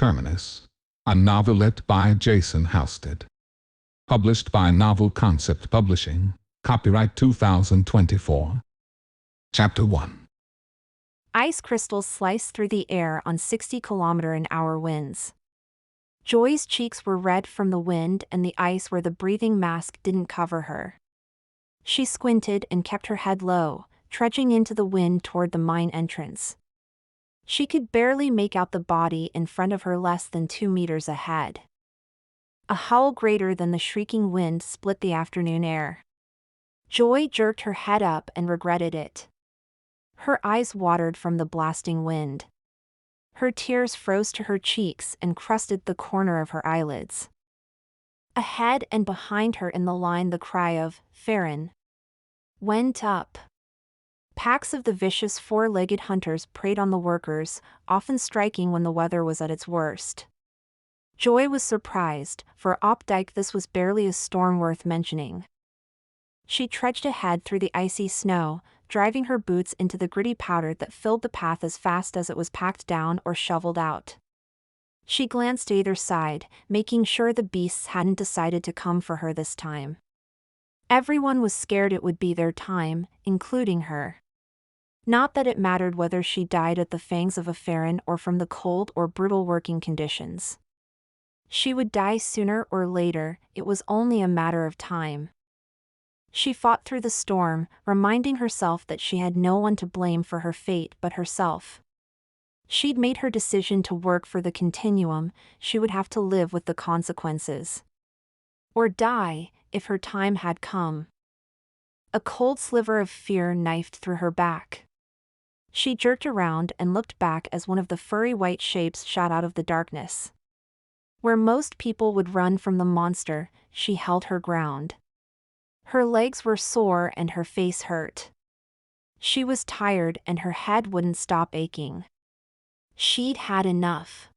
Terminus, a novelette by Jason Halstead. Published by Novel Concept Publishing, copyright 2024. Chapter 1. Ice crystals slice through the air on 60-kilometer-an-hour winds. Joy's cheeks were red from the wind and the ice where the breathing mask didn't cover her. She squinted and kept her head low, trudging into the wind toward the mine entrance. She could barely make out the body in front of her less than 2 meters ahead. A howl greater than the shrieking wind split the afternoon air. Joy jerked her head up and regretted it. Her eyes watered from the blasting wind. Her tears froze to her cheeks and crusted the corner of her eyelids. Ahead and behind her in the line the cry of, "Farron," went up. Packs of the vicious four-legged hunters preyed on the workers, often striking when the weather was at its worst. Joy was surprised, for Opdyke this was barely a storm worth mentioning. She trudged ahead through the icy snow, driving her boots into the gritty powder that filled the path as fast as it was packed down or shoveled out. She glanced to either side, making sure the beasts hadn't decided to come for her this time. Everyone was scared it would be their time, including her. Not that it mattered whether she died at the fangs of a Farron or from the cold or brutal working conditions. She would die sooner or later, it was only a matter of time. She fought through the storm, reminding herself that she had no one to blame for her fate but herself. She'd made her decision to work for the Continuum, she would have to live with the consequences. Or die, if her time had come. A cold sliver of fear knifed through her back. She jerked around and looked back as one of the furry white shapes shot out of the darkness. Where most people would run from the monster, she held her ground. Her legs were sore and her face hurt. She was tired and her head wouldn't stop aching. She'd had enough.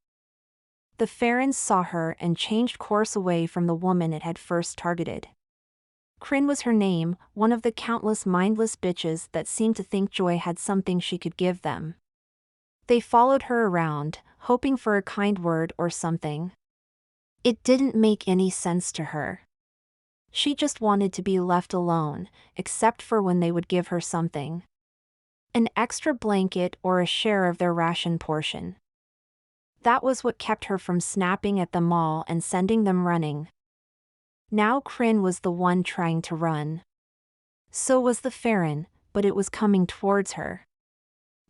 The Farrons saw her and changed course away from the woman it had first targeted. Cryn was her name, one of the countless mindless bitches that seemed to think Joy had something she could give them. They followed her around, hoping for a kind word or something. It didn't make any sense to her. She just wanted to be left alone, except for when they would give her something. An extra blanket or a share of their ration portion. That was what kept her from snapping at them all and sending them running. Now Cryn was the one trying to run. So was the Farron, but it was coming towards her.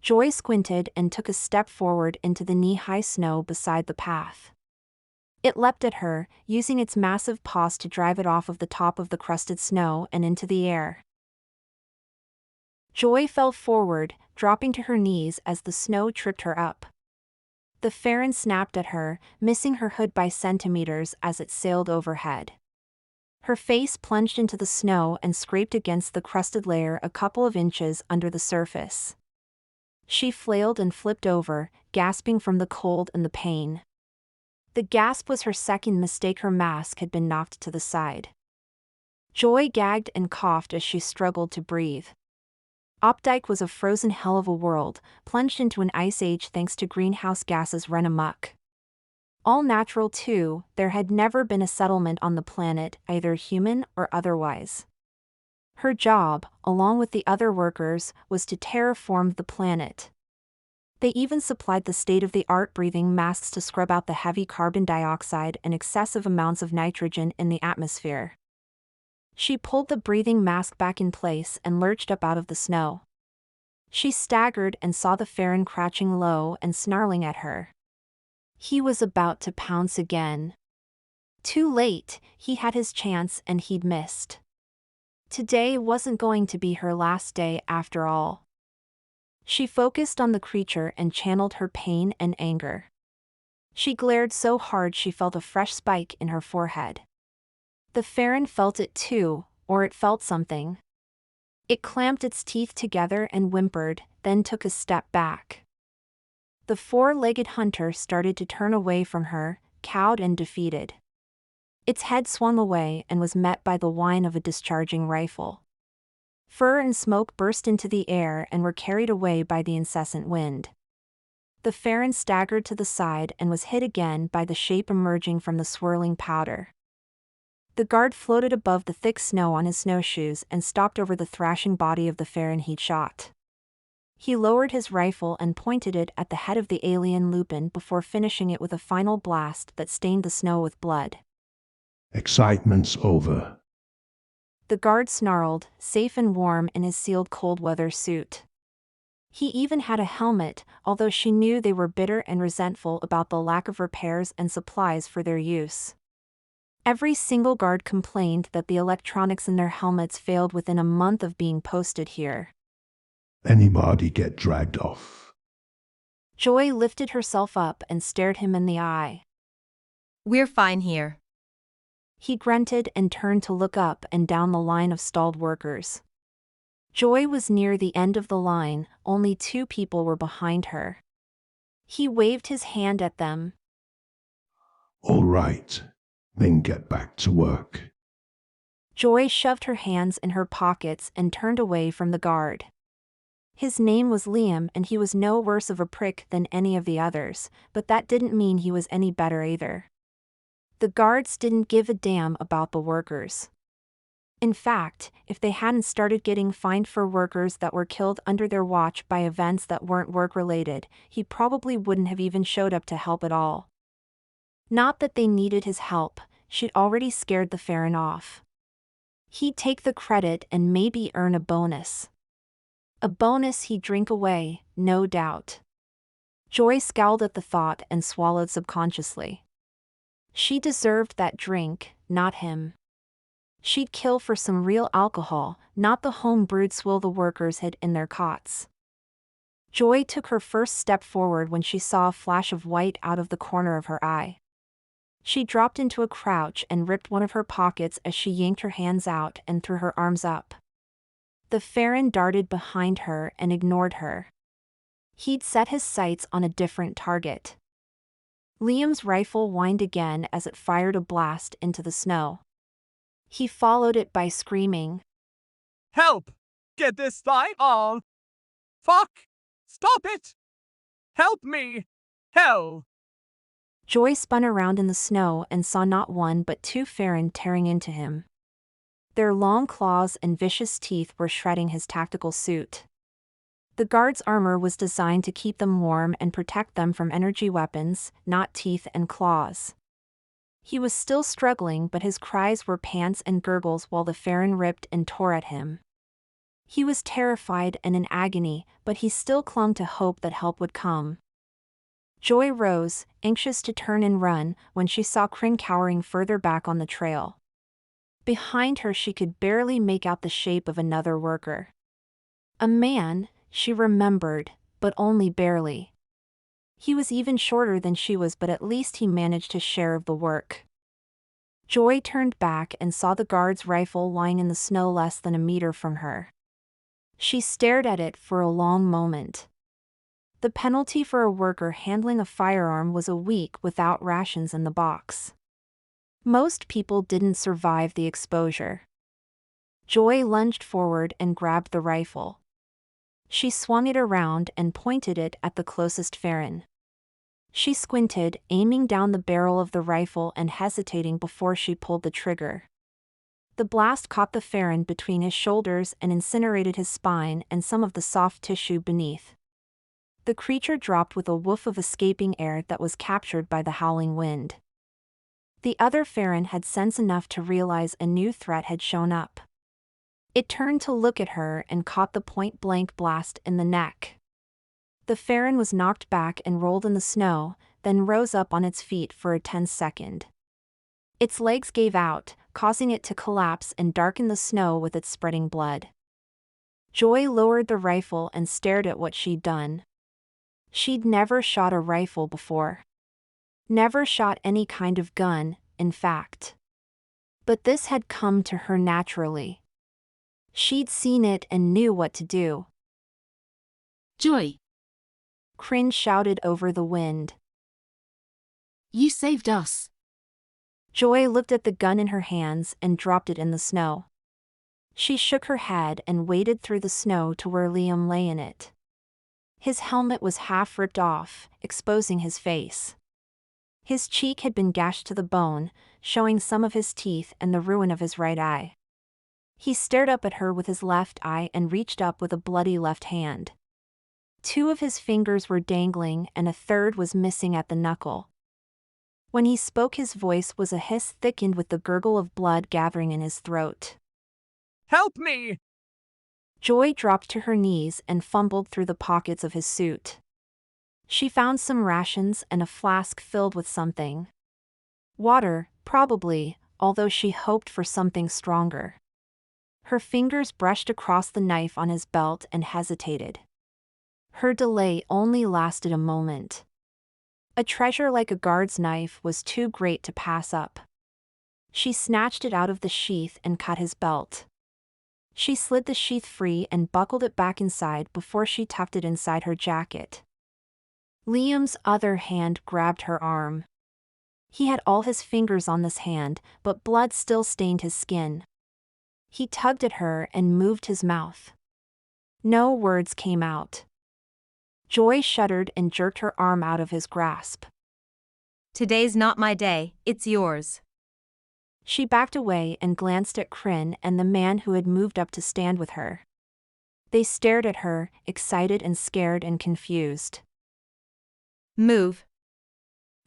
Joy squinted and took a step forward into the knee-high snow beside the path. It leapt at her, using its massive paws to drive it off of the top of the crusted snow and into the air. Joy fell forward, dropping to her knees as the snow tripped her up. The Farron snapped at her, missing her hood by centimeters as it sailed overhead. Her face plunged into the snow and scraped against the crusted layer a couple of inches under the surface. She flailed and flipped over, gasping from the cold and the pain. The gasp was her second mistake. Her mask had been knocked to the side. Joy gagged and coughed as she struggled to breathe. Opdyke was a frozen hell of a world, plunged into an ice age thanks to greenhouse gases run amok. All natural too, there had never been a settlement on the planet, either human or otherwise. Her job, along with the other workers, was to terraform the planet. They even supplied the state-of-the-art breathing masks to scrub out the heavy carbon dioxide and excessive amounts of nitrogen in the atmosphere. She pulled the breathing mask back in place and lurched up out of the snow. She staggered and saw the Farron crouching low and snarling at her. He was about to pounce again. Too late, he had his chance and he'd missed. Today wasn't going to be her last day after all. She focused on the creature and channeled her pain and anger. She glared so hard she felt a fresh spike in her forehead. The Farron felt it too, or it felt something. It clamped its teeth together and whimpered, then took a step back. The four-legged hunter started to turn away from her, cowed and defeated. Its head swung away and was met by the whine of a discharging rifle. Fur and smoke burst into the air and were carried away by the incessant wind. The Farron staggered to the side and was hit again by the shape emerging from the swirling powder. The guard floated above the thick snow on his snowshoes and stopped over the thrashing body of the Farron he'd shot. He lowered his rifle and pointed it at the head of the alien Lupin before finishing it with a final blast that stained the snow with blood. Excitement's over. The guard snarled, safe and warm in his sealed cold-weather suit. He even had a helmet, although she knew they were bitter and resentful about the lack of repairs and supplies for their use. Every single guard complained that the electronics in their helmets failed within a month of being posted here. Anybody get dragged off? Joy lifted herself up and stared him in the eye. We're fine here. He grunted and turned to look up and down the line of stalled workers. Joy was near the end of the line, only 2 people were behind her. He waved his hand at them. All right, then get back to work. Joy shoved her hands in her pockets and turned away from the guard. His name was Liam and he was no worse of a prick than any of the others, but that didn't mean he was any better either. The guards didn't give a damn about the workers. In fact, if they hadn't started getting fined for workers that were killed under their watch by events that weren't work-related, he probably wouldn't have even showed up to help at all. Not that they needed his help, she'd already scared the Farron off. He'd take the credit and maybe earn a bonus. A bonus he'd drink away, no doubt. Joy scowled at the thought and swallowed subconsciously. She deserved that drink, not him. She'd kill for some real alcohol, not the home-brewed swill the workers hid in their cots. Joy took her first step forward when she saw a flash of white out of the corner of her eye. She dropped into a crouch and ripped one of her pockets as she yanked her hands out and threw her arms up. The Farron darted behind her and ignored her. He'd set his sights on a different target. Liam's rifle whined again as it fired a blast into the snow. He followed it by screaming, "Help! Get this thing on! Fuck! Stop it! Help me! Hell!" Joy spun around in the snow and saw not one but 2 Farron tearing into him. Their long claws and vicious teeth were shredding his tactical suit. The guard's armor was designed to keep them warm and protect them from energy weapons, not teeth and claws. He was still struggling, but his cries were pants and gurgles while the Farron ripped and tore at him. He was terrified and in agony, but he still clung to hope that help would come. Joy rose, anxious to turn and run, when she saw Cryn cowering further back on the trail. Behind her she could barely make out the shape of another worker. A man, she remembered, but only barely. He was even shorter than she was, but at least he managed his share of the work. Joy turned back and saw the guard's rifle lying in the snow less than a meter from her. She stared at it for a long moment. The penalty for a worker handling a firearm was a week without rations in the box. Most people didn't survive the exposure. Joy lunged forward and grabbed the rifle. She swung it around and pointed it at the closest Farron. She squinted, aiming down the barrel of the rifle and hesitating before she pulled the trigger. The blast caught the Farron between his shoulders and incinerated his spine and some of the soft tissue beneath. The creature dropped with a woof of escaping air that was captured by the howling wind. The other Farron had sense enough to realize a new threat had shown up. It turned to look at her and caught the point-blank blast in the neck. The Farron was knocked back and rolled in the snow, then rose up on its feet for a tense second. Its legs gave out, causing it to collapse and darken the snow with its spreading blood. Joy lowered the rifle and stared at what she'd done. She'd never shot a rifle before. Never shot any kind of gun, in fact. But this had come to her naturally. She'd seen it and knew what to do. Joy, Cryn shouted over the wind. you saved us. Joy looked at the gun in her hands and dropped it in the snow. She shook her head and waded through the snow to where Liam lay in it. His helmet was half ripped off, exposing his face. His cheek had been gashed to the bone, showing some of his teeth and the ruin of his right eye. He stared up at her with his left eye and reached up with a bloody left hand. 2 of his fingers were dangling and a third was missing at the knuckle. When he spoke, his voice was a hiss thickened with the gurgle of blood gathering in his throat. Help me! Joy dropped to her knees and fumbled through the pockets of his suit. She found some rations and a flask filled with something. Water, probably, although she hoped for something stronger. Her fingers brushed across the knife on his belt and hesitated. Her delay only lasted a moment. A treasure like a guard's knife was too great to pass up. She snatched it out of the sheath and cut his belt. She slid the sheath free and buckled it back inside before she tucked it inside her jacket. Liam's other hand grabbed her arm. He had all his fingers on this hand, but blood still stained his skin. He tugged at her and moved his mouth. No words came out. Joy shuddered and jerked her arm out of his grasp. Today's not my day, it's yours. She backed away and glanced at Cryn and the man who had moved up to stand with her. They stared at her, excited and scared and confused. Move.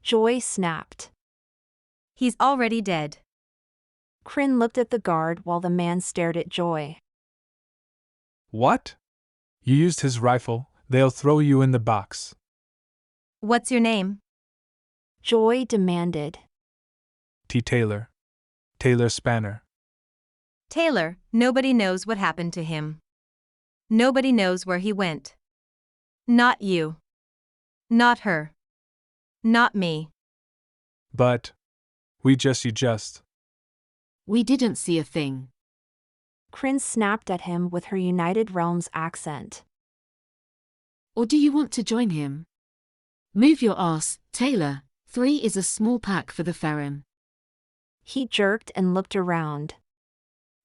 Joy snapped. He's already dead. Cryn looked at the guard while the man stared at Joy. What? You used his rifle, they'll throw you in the box. What's your name? Joy demanded. T. Taylor. Taylor Spanner. Taylor, nobody knows what happened to him. Nobody knows where he went. Not you. Not her. Not me. But you just. We didn't see a thing. Cryn snapped at him with her United Realms accent. Or do you want to join him? Move your ass, Taylor. 3 is a small pack for the Ferrum. He jerked and looked around.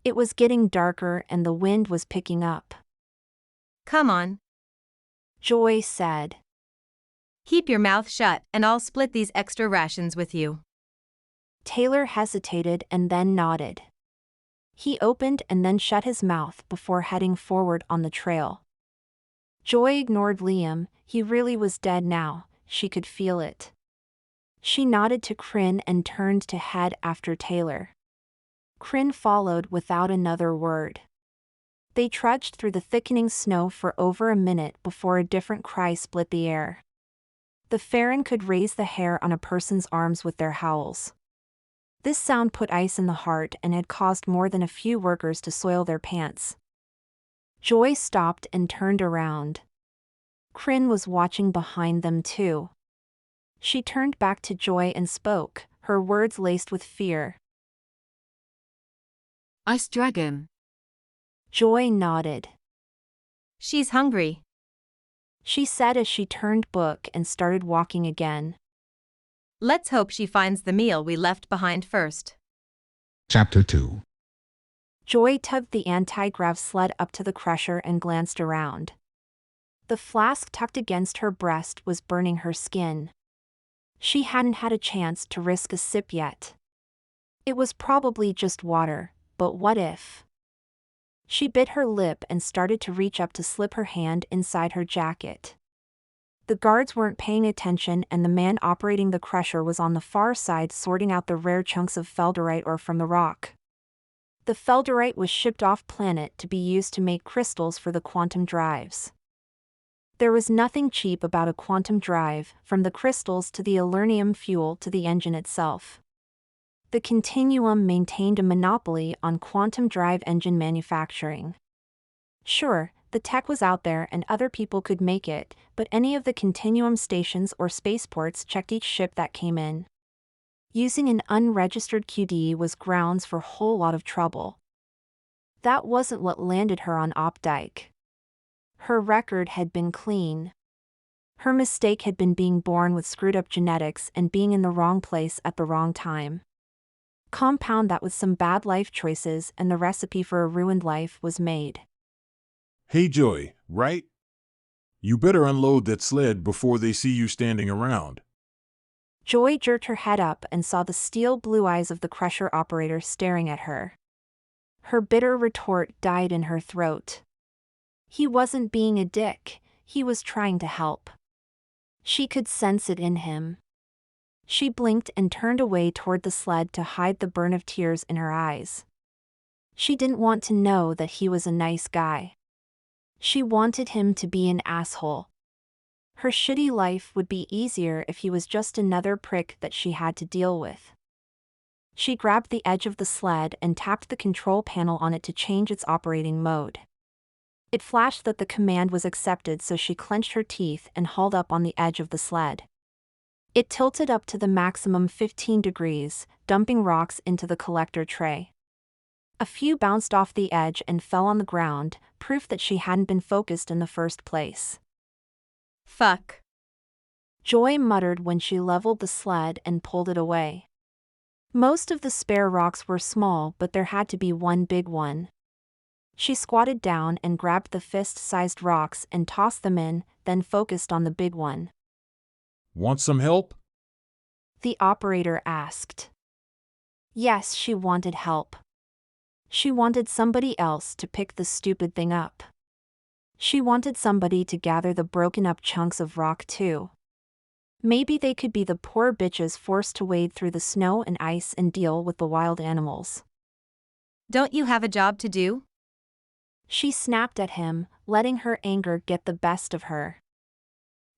It was getting darker and the wind was picking up. Come on. Joy said. Keep your mouth shut and I'll split these extra rations with you. Taylor hesitated and then nodded. He opened and then shut his mouth before heading forward on the trail. Joy ignored Liam, he really was dead now, she could feel it. She nodded to Cryn and turned to head after Taylor. Cryn followed without another word. They trudged through the thickening snow for over a minute before a different cry split the air. The Farron could raise the hair on a person's arms with their howls. This sound put ice in the heart and had caused more than a few workers to soil their pants. Joy stopped and turned around. Cryn was watching behind them too. She turned back to Joy and spoke, her words laced with fear. Ice Dragon. Joy nodded. She's hungry. She said as she turned book and started walking again. Let's hope she finds the meal we left behind first. Chapter 2. Joy tugged the anti-grav sled up to the crusher and glanced around. The flask tucked against her breast was burning her skin. She hadn't had a chance to risk a sip yet. It was probably just water, but what if? She bit her lip and started to reach up to slip her hand inside her jacket. The guards weren't paying attention and the man operating the crusher was on the far side sorting out the rare chunks of felderite ore from the rock. The felderite was shipped off planet to be used to make crystals for the quantum drives. There was nothing cheap about a quantum drive, from the crystals to the alernium fuel to the engine itself. The Continuum maintained a monopoly on quantum drive engine manufacturing. Sure, the tech was out there and other people could make it, but any of the Continuum stations or spaceports checked each ship that came in. Using an unregistered QD was grounds for a whole lot of trouble. That wasn't what landed her on Opdyke. Her record had been clean. Her mistake had been being born with screwed-up genetics and being in the wrong place at the wrong time. Compound that with some bad life choices and the recipe for a ruined life was made. Hey Joy, right? You better unload that sled before they see you standing around. Joy jerked her head up and saw the steel blue eyes of the crusher operator staring at her. Her bitter retort died in her throat. He wasn't being a dick, he was trying to help. She could sense it in him. She blinked and turned away toward the sled to hide the burn of tears in her eyes. She didn't want to know that he was a nice guy. She wanted him to be an asshole. Her shitty life would be easier if he was just another prick that she had to deal with. She grabbed the edge of the sled and tapped the control panel on it to change its operating mode. It flashed that the command was accepted, so she clenched her teeth and hauled up on the edge of the sled. It tilted up to the maximum 15 degrees, dumping rocks into the collector tray. A few bounced off the edge and fell on the ground, proof that she hadn't been focused in the first place. Fuck. Joy muttered when she leveled the sled and pulled it away. Most of the spare rocks were small, but there had to be one big one. She squatted down and grabbed the fist-sized rocks and tossed them in, then focused on the big one. Want some help? The operator asked. Yes, she wanted help. She wanted somebody else to pick the stupid thing up. She wanted somebody to gather the broken-up chunks of rock too. Maybe they could be the poor bitches forced to wade through the snow and ice and deal with the wild animals. Don't you have a job to do? She snapped at him, letting her anger get the best of her.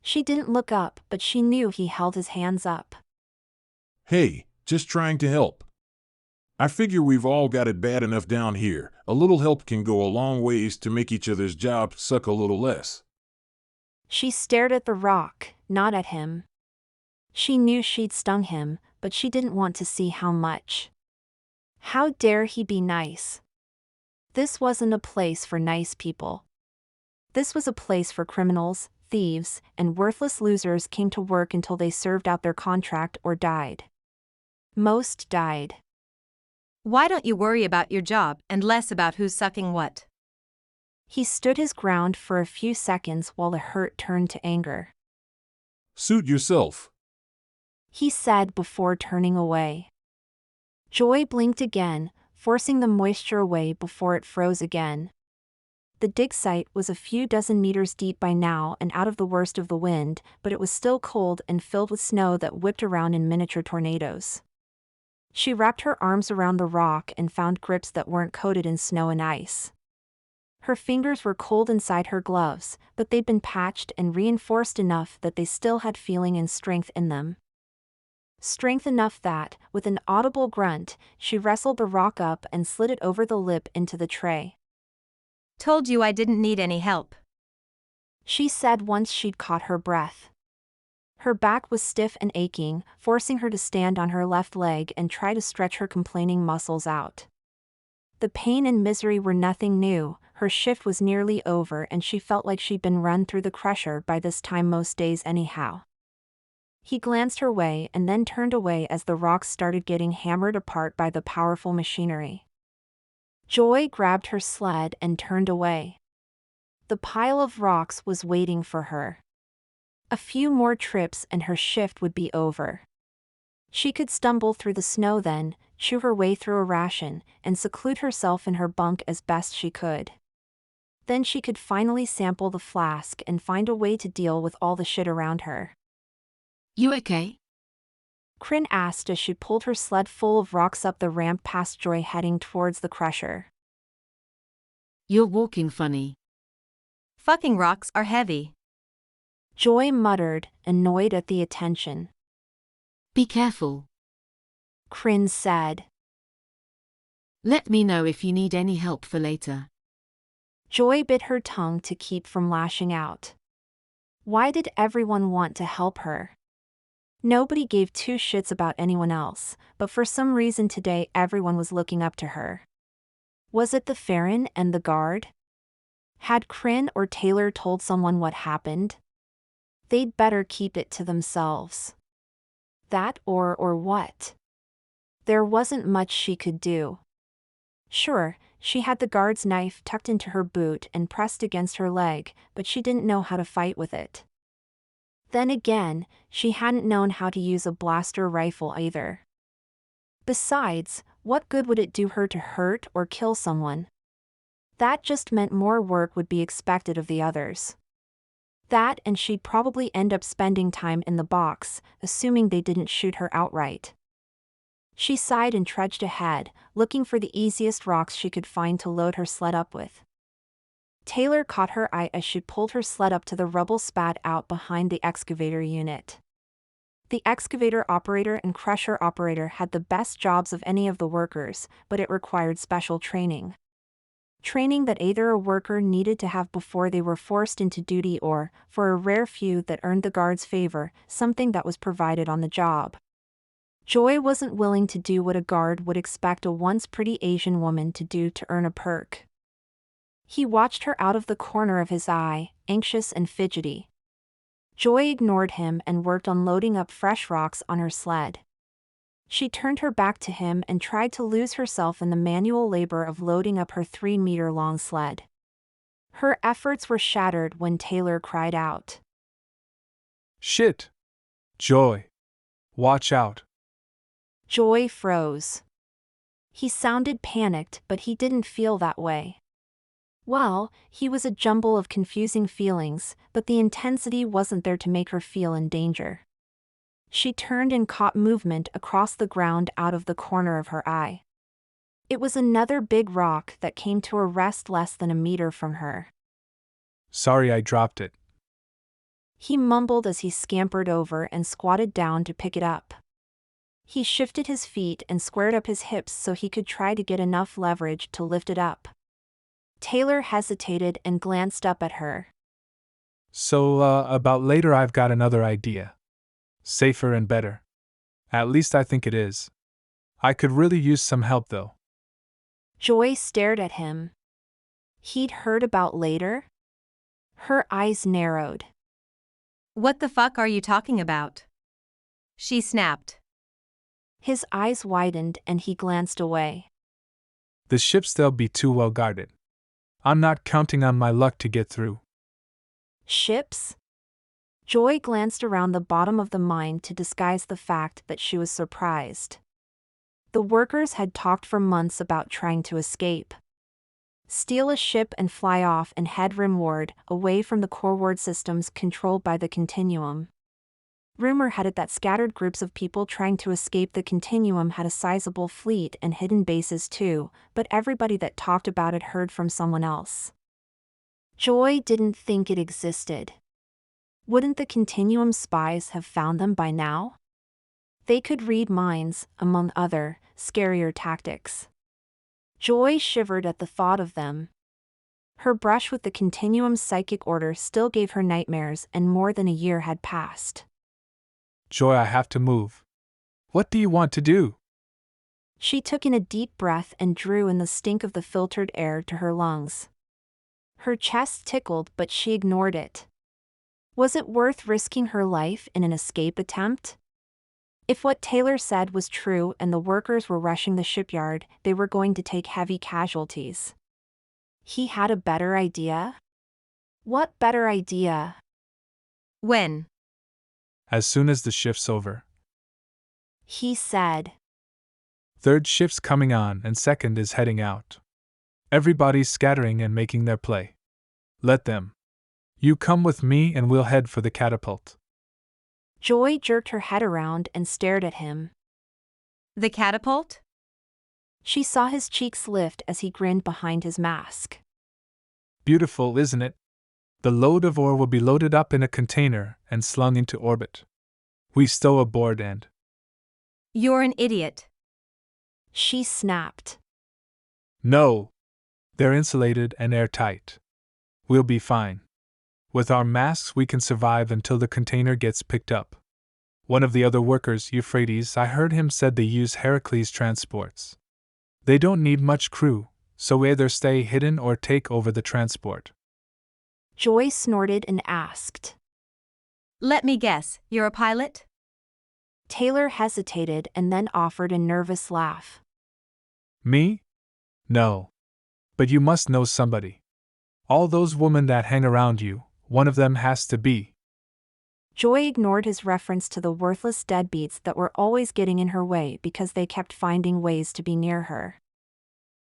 She didn't look up, but she knew he held his hands up. Hey, just trying to help. I figure we've all got it bad enough down here. A little help can go a long ways to make each other's jobs suck a little less. She stared at the rock, not at him. She knew she'd stung him, but she didn't want to see how much. How dare he be nice? This wasn't a place for nice people. This was a place for criminals, thieves, and worthless losers came to work until they served out their contract or died. Most died. Why don't you worry about your job and less about who's sucking what? He stood his ground for a few seconds while the hurt turned to anger. Suit yourself, He said before turning away. Joy blinked again, forcing the moisture away before it froze again. The dig site was a few dozen meters deep by now and out of the worst of the wind, but it was still cold and filled with snow that whipped around in miniature tornadoes. She wrapped her arms around the rock and found grips that weren't coated in snow and ice. Her fingers were cold inside her gloves, but they'd been patched and reinforced enough that they still had feeling and strength in them. Strength enough that, with an audible grunt, she wrestled the rock up and slid it over the lip into the tray. Told you I didn't need any help. She said once she'd caught her breath. Her back was stiff and aching, forcing her to stand on her left leg and try to stretch her complaining muscles out. The pain and misery were nothing new, her shift was nearly over and she felt like she'd been run through the crusher by this time most days anyhow. He glanced her way and then turned away as the rocks started getting hammered apart by the powerful machinery. Joy grabbed her sled and turned away. The pile of rocks was waiting for her. A few more trips and her shift would be over. She could stumble through the snow then, chew her way through a ration, and seclude herself in her bunk as best she could. Then she could finally sample the flask and find a way to deal with all the shit around her. You okay? Cryn asked as she pulled her sled full of rocks up the ramp past Joy heading towards the crusher. You're walking funny. Fucking rocks are heavy. Joy muttered, annoyed at the attention. Be careful. Cryn said. Let me know if you need any help for later. Joy bit her tongue to keep from lashing out. Why did everyone want to help her? Nobody gave two shits about anyone else, but for some reason today everyone was looking up to her. Was it the Farron and the guard? Had Cryn or Taylor told someone what happened? They'd better keep it to themselves. That or what? There wasn't much she could do. Sure, She had the guard's knife tucked into her boot and pressed against her leg, but she didn't know how to fight with it. Then again, she hadn't known how to use a blaster rifle either. Besides, what good would it do her to hurt or kill someone? That just meant more work would be expected of the others. That, and she'd probably end up spending time in the box, assuming they didn't shoot her outright. She sighed and trudged ahead, looking for the easiest rocks she could find to load her sled up with. Taylor caught her eye as she pulled her sled up to the rubble spat out behind the excavator unit. The excavator operator and crusher operator had the best jobs of any of the workers, but it required special training. Training that either a worker needed to have before they were forced into duty or, for a rare few that earned the guard's favor, something that was provided on the job. Joy wasn't willing to do what a guard would expect a once pretty Asian woman to do to earn a perk. He watched her out of the corner of his eye, anxious and fidgety. Joy ignored him and worked on loading up fresh rocks on her sled. She turned her back to him and tried to lose herself in the manual labor of loading up her 3-meter-long sled. Her efforts were shattered when Taylor cried out. Shit! Joy! Watch out! Joy froze. He sounded panicked, but he didn't feel that way. Well, he was a jumble of confusing feelings, but the intensity wasn't there to make her feel in danger. She turned and caught movement across the ground out of the corner of her eye. It was another big rock that came to a rest less than a meter from her. Sorry I dropped it. He mumbled as he scampered over and squatted down to pick it up. He shifted his feet and squared up his hips so he could try to get enough leverage to lift it up. Taylor hesitated and glanced up at her. So, about later I've got another idea. Safer and better. At least I think it is. I could really use some help though. Joy stared at him. He'd heard about later? Her eyes narrowed. What the fuck are you talking about? She snapped. His eyes widened and he glanced away. The ships, they'll be too well guarded. I'm not counting on my luck to get through. Ships? Joy glanced around the bottom of the mine to disguise the fact that she was surprised. The workers had talked for months about trying to escape. Steal a ship and fly off and head rimward, away from the core systems controlled by the Continuum. Rumor had it that scattered groups of people trying to escape the Continuum had a sizable fleet and hidden bases too, but everybody that talked about it heard from someone else. Joy didn't think it existed. Wouldn't the Continuum spies have found them by now? They could read minds, among other, scarier tactics. Joy shivered at the thought of them. Her brush with the Continuum's psychic order still gave her nightmares, and more than a year had passed. Joy, I have to move. What do you want to do? She took in a deep breath and drew in the stink of the filtered air to her lungs. Her chest tickled, but she ignored it. Was it worth risking her life in an escape attempt? If what Taylor said was true and the workers were rushing the shipyard, they were going to take heavy casualties. He had a better idea? What better idea? When? As soon as the shift's over. He said. Third shift's coming on and second is heading out. Everybody's scattering and making their play. Let them. You come with me and we'll head for the catapult. Joy jerked her head around and stared at him. The catapult? She saw his cheeks lift as he grinned behind his mask. Beautiful, isn't it? The load of ore will be loaded up in a container and slung into orbit. We stow aboard and... You're an idiot. She snapped. No. They're insulated and airtight. We'll be fine. With our masks we can survive until the container gets picked up. One of the other workers, Euphrates, I heard him said they use Heracles transports. They don't need much crew, so either stay hidden or take over the transport. Joy snorted and asked. Let me guess, you're a pilot? Taylor hesitated and then offered a nervous laugh. Me? No. But you must know somebody. All those women that hang around you, one of them has to be. Joy ignored his reference to the worthless deadbeats that were always getting in her way because they kept finding ways to be near her.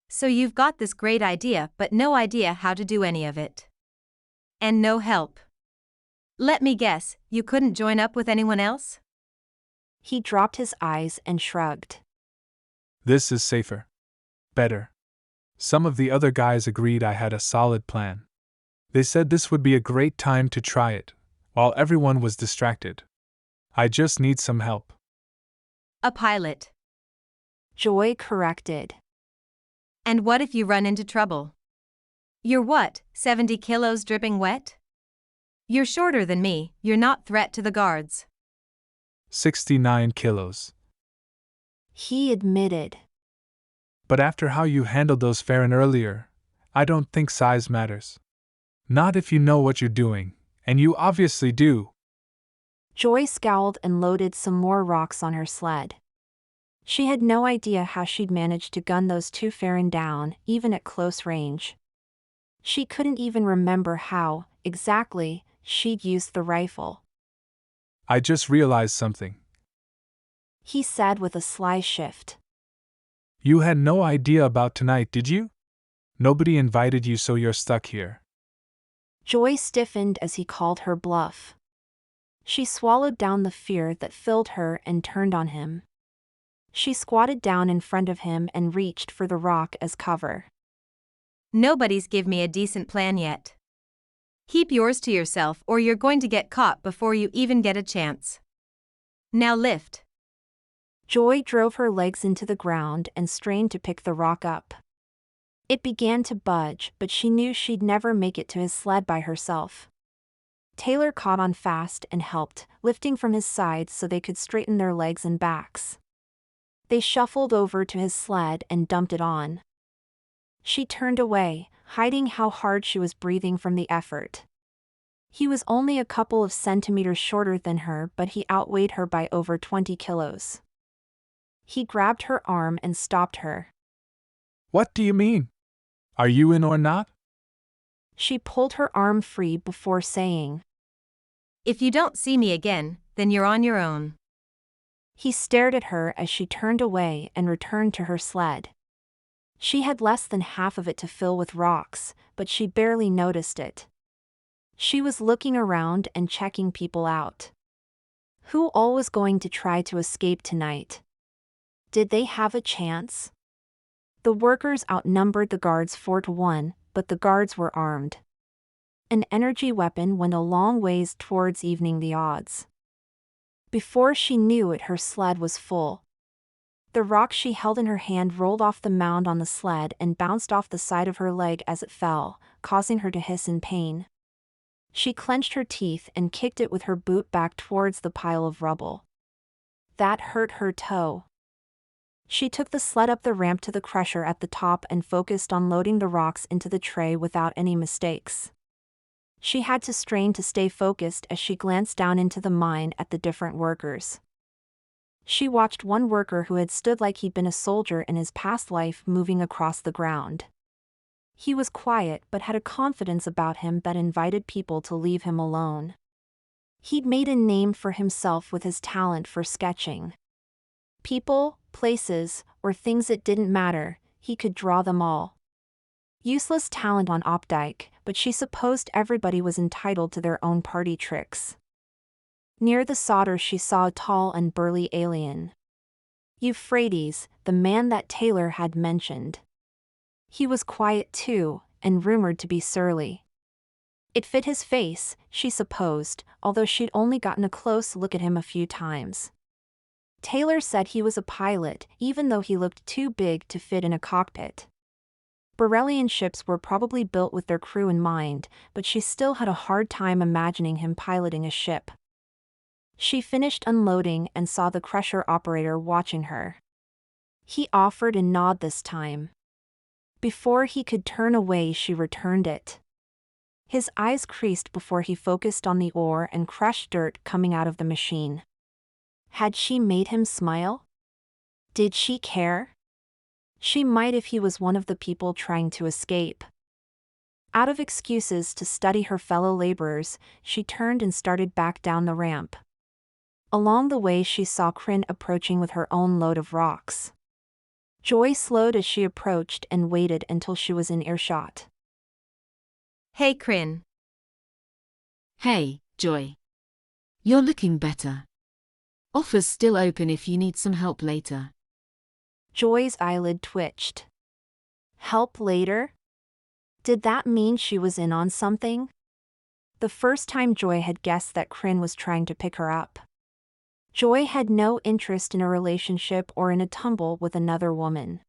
So you've got this great idea but no idea how to do any of it. And no help. Let me guess, you couldn't join up with anyone else? He dropped his eyes and shrugged. This is safer. Better. Some of the other guys agreed I had a solid plan. They said this would be a great time to try it, while everyone was distracted. I just need some help. A pilot. Joy corrected. And what if you run into trouble? You're what, 70 kilos dripping wet? You're shorter than me, you're not threat to the guards. 69 kilos. He admitted. But after how you handled those Farron earlier, I don't think size matters. Not if you know what you're doing, and you obviously do. Joy scowled and loaded some more rocks on her sled. She had no idea how she'd managed to gun those two Farron down, even at close range. She couldn't even remember how, exactly, she'd used the rifle. I just realized something. He said with a sly shift. You had no idea about tonight, did you? Nobody invited you, so you're stuck here. Joy stiffened as he called her bluff. She swallowed down the fear that filled her and turned on him. She squatted down in front of him and reached for the rock as cover. Nobody's give me a decent plan yet. Keep yours to yourself or you're going to get caught before you even get a chance. Now lift. Joy drove her legs into the ground and strained to pick the rock up. It began to budge, but she knew she'd never make it to his sled by herself. Taylor caught on fast and helped, lifting from his sides so they could straighten their legs and backs. They shuffled over to his sled and dumped it on. She turned away, hiding how hard she was breathing from the effort. He was only a couple of centimeters shorter than her, but he outweighed her by over 20 kilos. He grabbed her arm and stopped her. What do you mean? Are you in or not? She pulled her arm free before saying, If you don't see me again, then you're on your own. He stared at her as she turned away and returned to her sled. She had less than half of it to fill with rocks, but she barely noticed it. She was looking around and checking people out. Who all was going to try to escape tonight? Did they have a chance? The workers outnumbered the guards 4-1, but the guards were armed. An energy weapon went a long ways towards evening the odds. Before she knew it, her sled was full. The rock she held in her hand rolled off the mound on the sled and bounced off the side of her leg as it fell, causing her to hiss in pain. She clenched her teeth and kicked it with her boot back towards the pile of rubble. That hurt her toe. She took the sled up the ramp to the crusher at the top and focused on loading the rocks into the tray without any mistakes. She had to strain to stay focused as she glanced down into the mine at the different workers. She watched one worker who had stood like he'd been a soldier in his past life moving across the ground. He was quiet but had a confidence about him that invited people to leave him alone. He'd made a name for himself with his talent for sketching. People, places, or things that didn't matter, he could draw them all. Useless talent on Opdyke, but she supposed everybody was entitled to their own party tricks. Near the solder she saw a tall and burly alien. Euphrates, the man that Taylor had mentioned. He was quiet too, and rumored to be surly. It fit his face, she supposed, although she'd only gotten a close look at him a few times. Taylor said he was a pilot, even though he looked too big to fit in a cockpit. Borellian ships were probably built with their crew in mind, but she still had a hard time imagining him piloting a ship. She finished unloading and saw the crusher operator watching her. He offered a nod this time. Before he could turn away, she returned it. His eyes creased before he focused on the ore and crushed dirt coming out of the machine. Had she made him smile? Did she care? She might if he was one of the people trying to escape. Out of excuses to study her fellow laborers, she turned and started back down the ramp. Along the way she saw Cryn approaching with her own load of rocks. Joy slowed as she approached and waited until she was in earshot. Hey, Cryn. Hey, Joy. You're looking better. Offers still open if you need some help later. Joy's eyelid twitched. Help later? Did that mean she was in on something? The first time Joy had guessed that Cryn was trying to pick her up. Joy had no interest in a relationship or in a tumble with another woman.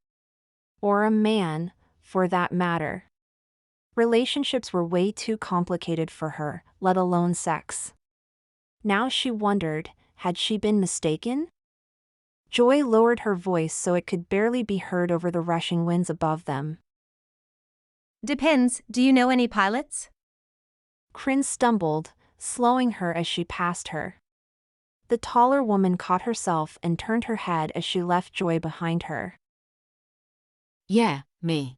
Or a man, for that matter. Relationships were way too complicated for her, let alone sex. Now she wondered, had she been mistaken? Joy lowered her voice so it could barely be heard over the rushing winds above them. Depends, do you know any pilots? Cryn stumbled, slowing her as she passed her. The taller woman caught herself and turned her head as she left Joy behind her. Yeah, me.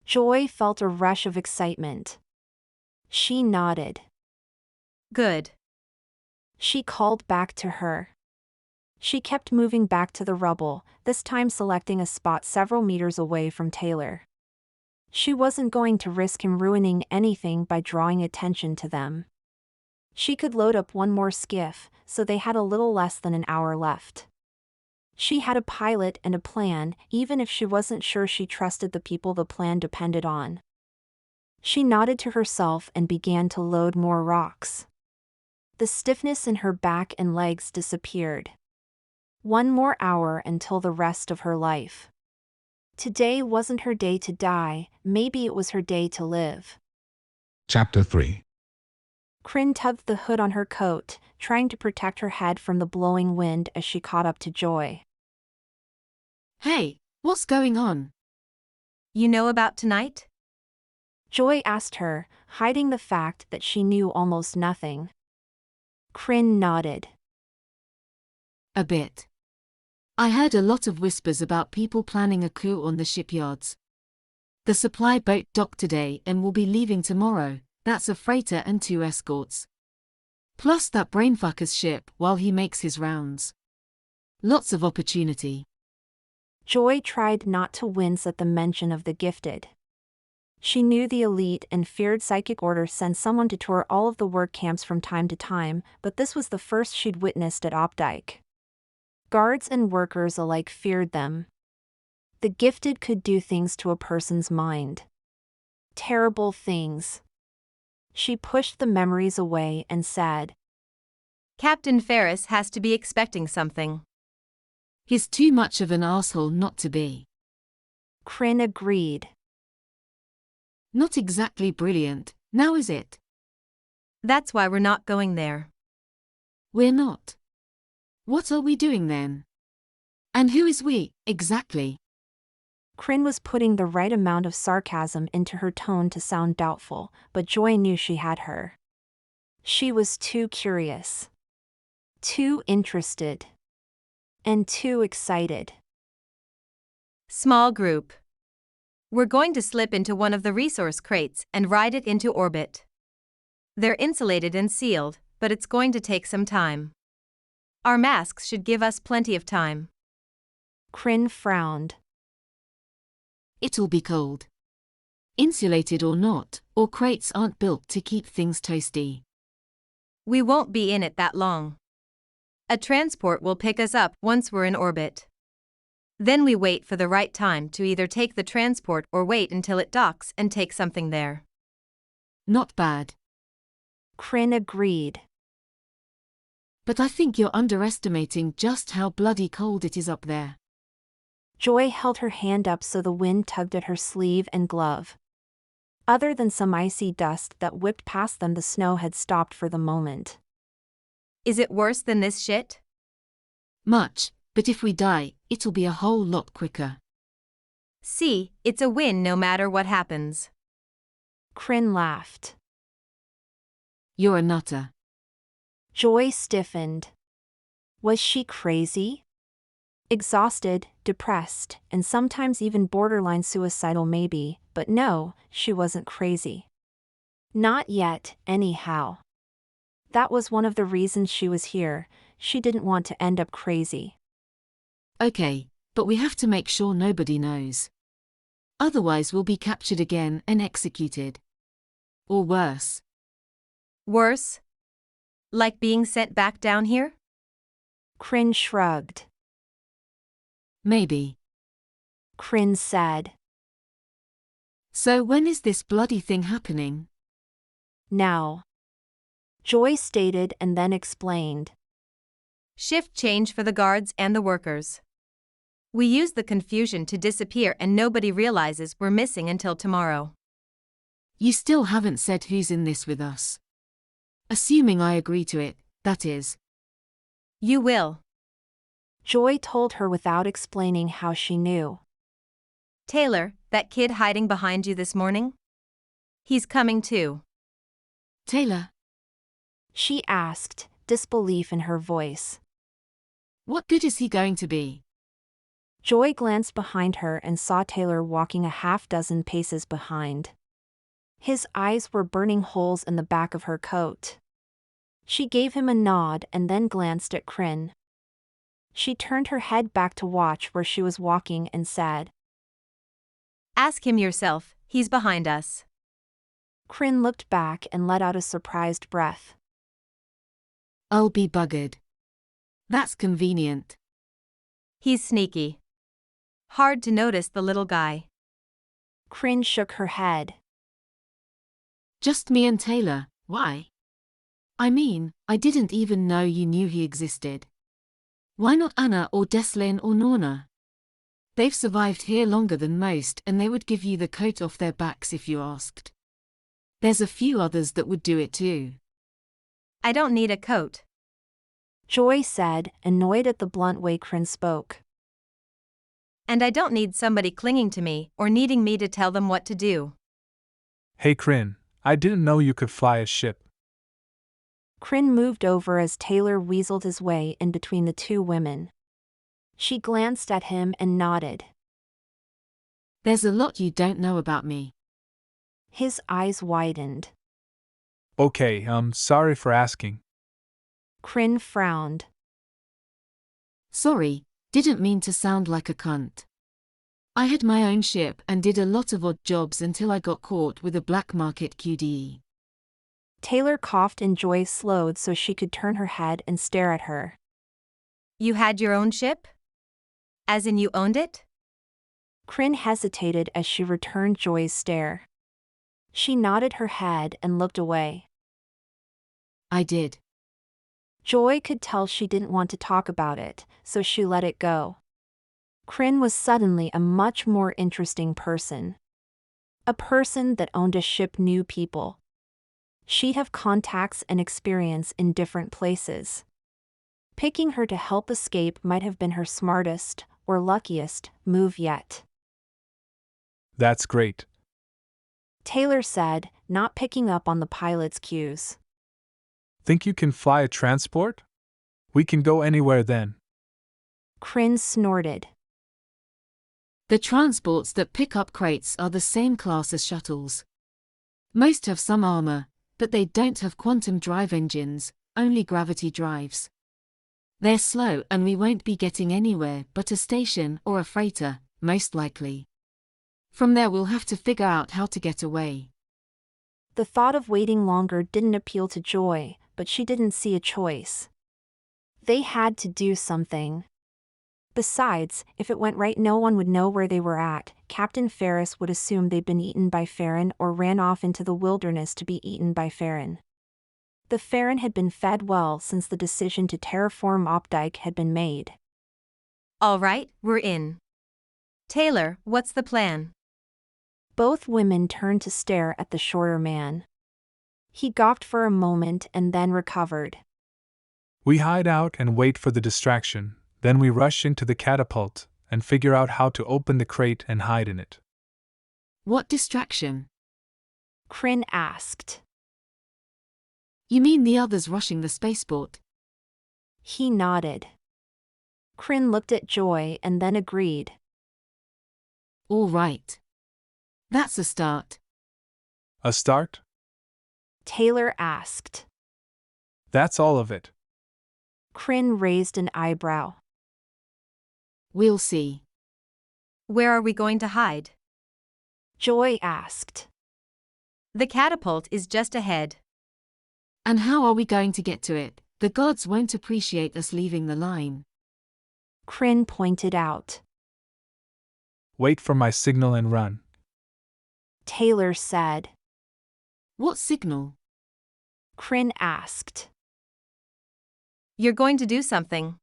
Joy felt a rush of excitement. She nodded. Good. She called back to her. She kept moving back to the rubble, this time selecting a spot several meters away from Taylor. She wasn't going to risk him ruining anything by drawing attention to them. She could load up one more skiff, so they had a little less than an hour left. She had a pilot and a plan, even if she wasn't sure she trusted the people the plan depended on. She nodded to herself and began to load more rocks. The stiffness in her back and legs disappeared. One more hour until the rest of her life. Today wasn't her day to die, maybe it was her day to live. Chapter 3. Cryn tugged the hood on her coat, trying to protect her head from the blowing wind as she caught up to Joy. Hey, what's going on? You know about tonight? Joy asked her, hiding the fact that she knew almost nothing. Cryn nodded. A bit. I heard a lot of whispers about people planning a coup on the shipyards. The supply boat docked today and will be leaving tomorrow. That's a freighter and 2 escorts. Plus that brainfucker's ship while he makes his rounds. Lots of opportunity. Joy tried not to wince at the mention of the gifted. She knew the elite and feared Psychic Order sent someone to tour all of the work camps from time to time, but this was the first she'd witnessed at Opdyke. Guards and workers alike feared them. The gifted could do things to a person's mind. Terrible things. She pushed the memories away and said, Captain Ferris has to be expecting something. He's too much of an asshole not to be. Cryn agreed. Not exactly brilliant, now is it? That's why we're not going there. We're not. What are we doing then? And who is we, exactly? Cryn was putting the right amount of sarcasm into her tone to sound doubtful, but Joy knew she had her. She was too curious. Too interested. And too excited. Small group. We're going to slip into one of the resource crates and ride it into orbit. They're insulated and sealed, but it's going to take some time. Our masks should give us plenty of time. Cryn frowned. It'll be cold. Insulated or not, or crates aren't built to keep things toasty. We won't be in it that long. A transport will pick us up once we're in orbit. Then we wait for the right time to either take the transport or wait until it docks and take something there. Not bad. Cryn agreed. But I think you're underestimating just how bloody cold it is up there. Joy held her hand up so the wind tugged at her sleeve and glove. Other than some icy dust that whipped past them, the snow had stopped for the moment. Is it worse than this shit? Much, but if we die, it'll be a whole lot quicker. See, it's a win no matter what happens. Cryn laughed. You're a nutter. Joy stiffened. Was she crazy? Exhausted, depressed, and sometimes even borderline suicidal maybe, but no, she wasn't crazy. Not yet, anyhow. That was one of the reasons she was here. She didn't want to end up crazy. Okay, but we have to make sure nobody knows. Otherwise we'll be captured again and executed. Or worse. Worse? Like being sent back down here? Cryn shrugged. Maybe. Cryn said. So when is this bloody thing happening? Now. Joy stated and then explained. Shift change for the guards and the workers. We use the confusion to disappear and nobody realizes we're missing until tomorrow. You still haven't said who's in this with us. Assuming I agree to it, that is. You will. Joy told her without explaining how she knew. Taylor, that kid hiding behind you this morning? He's coming too. Taylor, She asked, disbelief in her voice. what good is he going to be? Joy glanced behind her and saw Taylor walking a half-dozen paces behind. His eyes were burning holes in the back of her coat. She gave him a nod and then glanced at Cryn. She turned her head back to watch where she was walking and said, Ask him yourself, he's behind us. Cryn looked back and let out a surprised breath. I'll be buggered. That's convenient. He's sneaky. Hard to notice the little guy. Cryn shook her head. Just me and Taylor, why? I mean, I didn't even know you knew he existed. Why not Anna or Deslin or Norna? They've survived here longer than most and they would give you the coat off their backs if you asked. There's a few others that would do it too. I don't need a coat. Joy said, annoyed at the blunt way Cryn spoke. And I don't need somebody clinging to me or needing me to tell them what to do. Hey Cryn, I didn't know you could fly a ship. Cryn moved over as Taylor weaseled his way in between the two women. She glanced at him and nodded. There's a lot you don't know about me. His eyes widened. Okay, sorry for asking. Cryn frowned. Sorry, didn't mean to sound like a cunt. I had my own ship and did a lot of odd jobs until I got caught with a black market QDE. Taylor coughed and Joy slowed so she could turn her head and stare at her. You had your own ship? As in you owned it? Cryn hesitated as she returned Joy's stare. She nodded her head and looked away. I did. Joy could tell she didn't want to talk about it, so she let it go. Cryn was suddenly a much more interesting person. A person that owned a ship knew people. She'd have contacts and experience in different places. Picking her to help escape might have been her smartest, or luckiest, move yet. That's great. Taylor said, not picking up on the pilot's cues. Think you can fly a transport? We can go anywhere then. Cryn snorted. The transports that pick up crates are the same class as shuttles. Most have some armor, but they don't have quantum drive engines, only gravity drives. They're slow and we won't be getting anywhere but a station or a freighter, most likely. From there we'll have to figure out how to get away. The thought of waiting longer didn't appeal to Joy, but she didn't see a choice. They had to do something. Besides, if it went right no one would know where they were at. Captain Ferris would assume they'd been eaten by Farron or ran off into the wilderness to be eaten by Farron. The Farron had been fed well since the decision to terraform Opdyke had been made. All right, we're in. Taylor, what's the plan? Both women turned to stare at the shorter man. He gawked for a moment and then recovered. We hide out and wait for the distraction, then we rush into the catapult and figure out how to open the crate and hide in it. What distraction? Cryn asked. You mean the others rushing the spaceport? He nodded. Cryn looked at Joy and then agreed. All right. That's a start. A start? Taylor asked. That's all of it. Cryn raised an eyebrow. We'll see. Where are we going to hide? Joy asked. The catapult is just ahead. And how are we going to get to it? The gods won't appreciate us leaving the line. Cryn pointed out. Wait for my signal and run. Taylor said. What signal? Cryn asked. You're going to do something.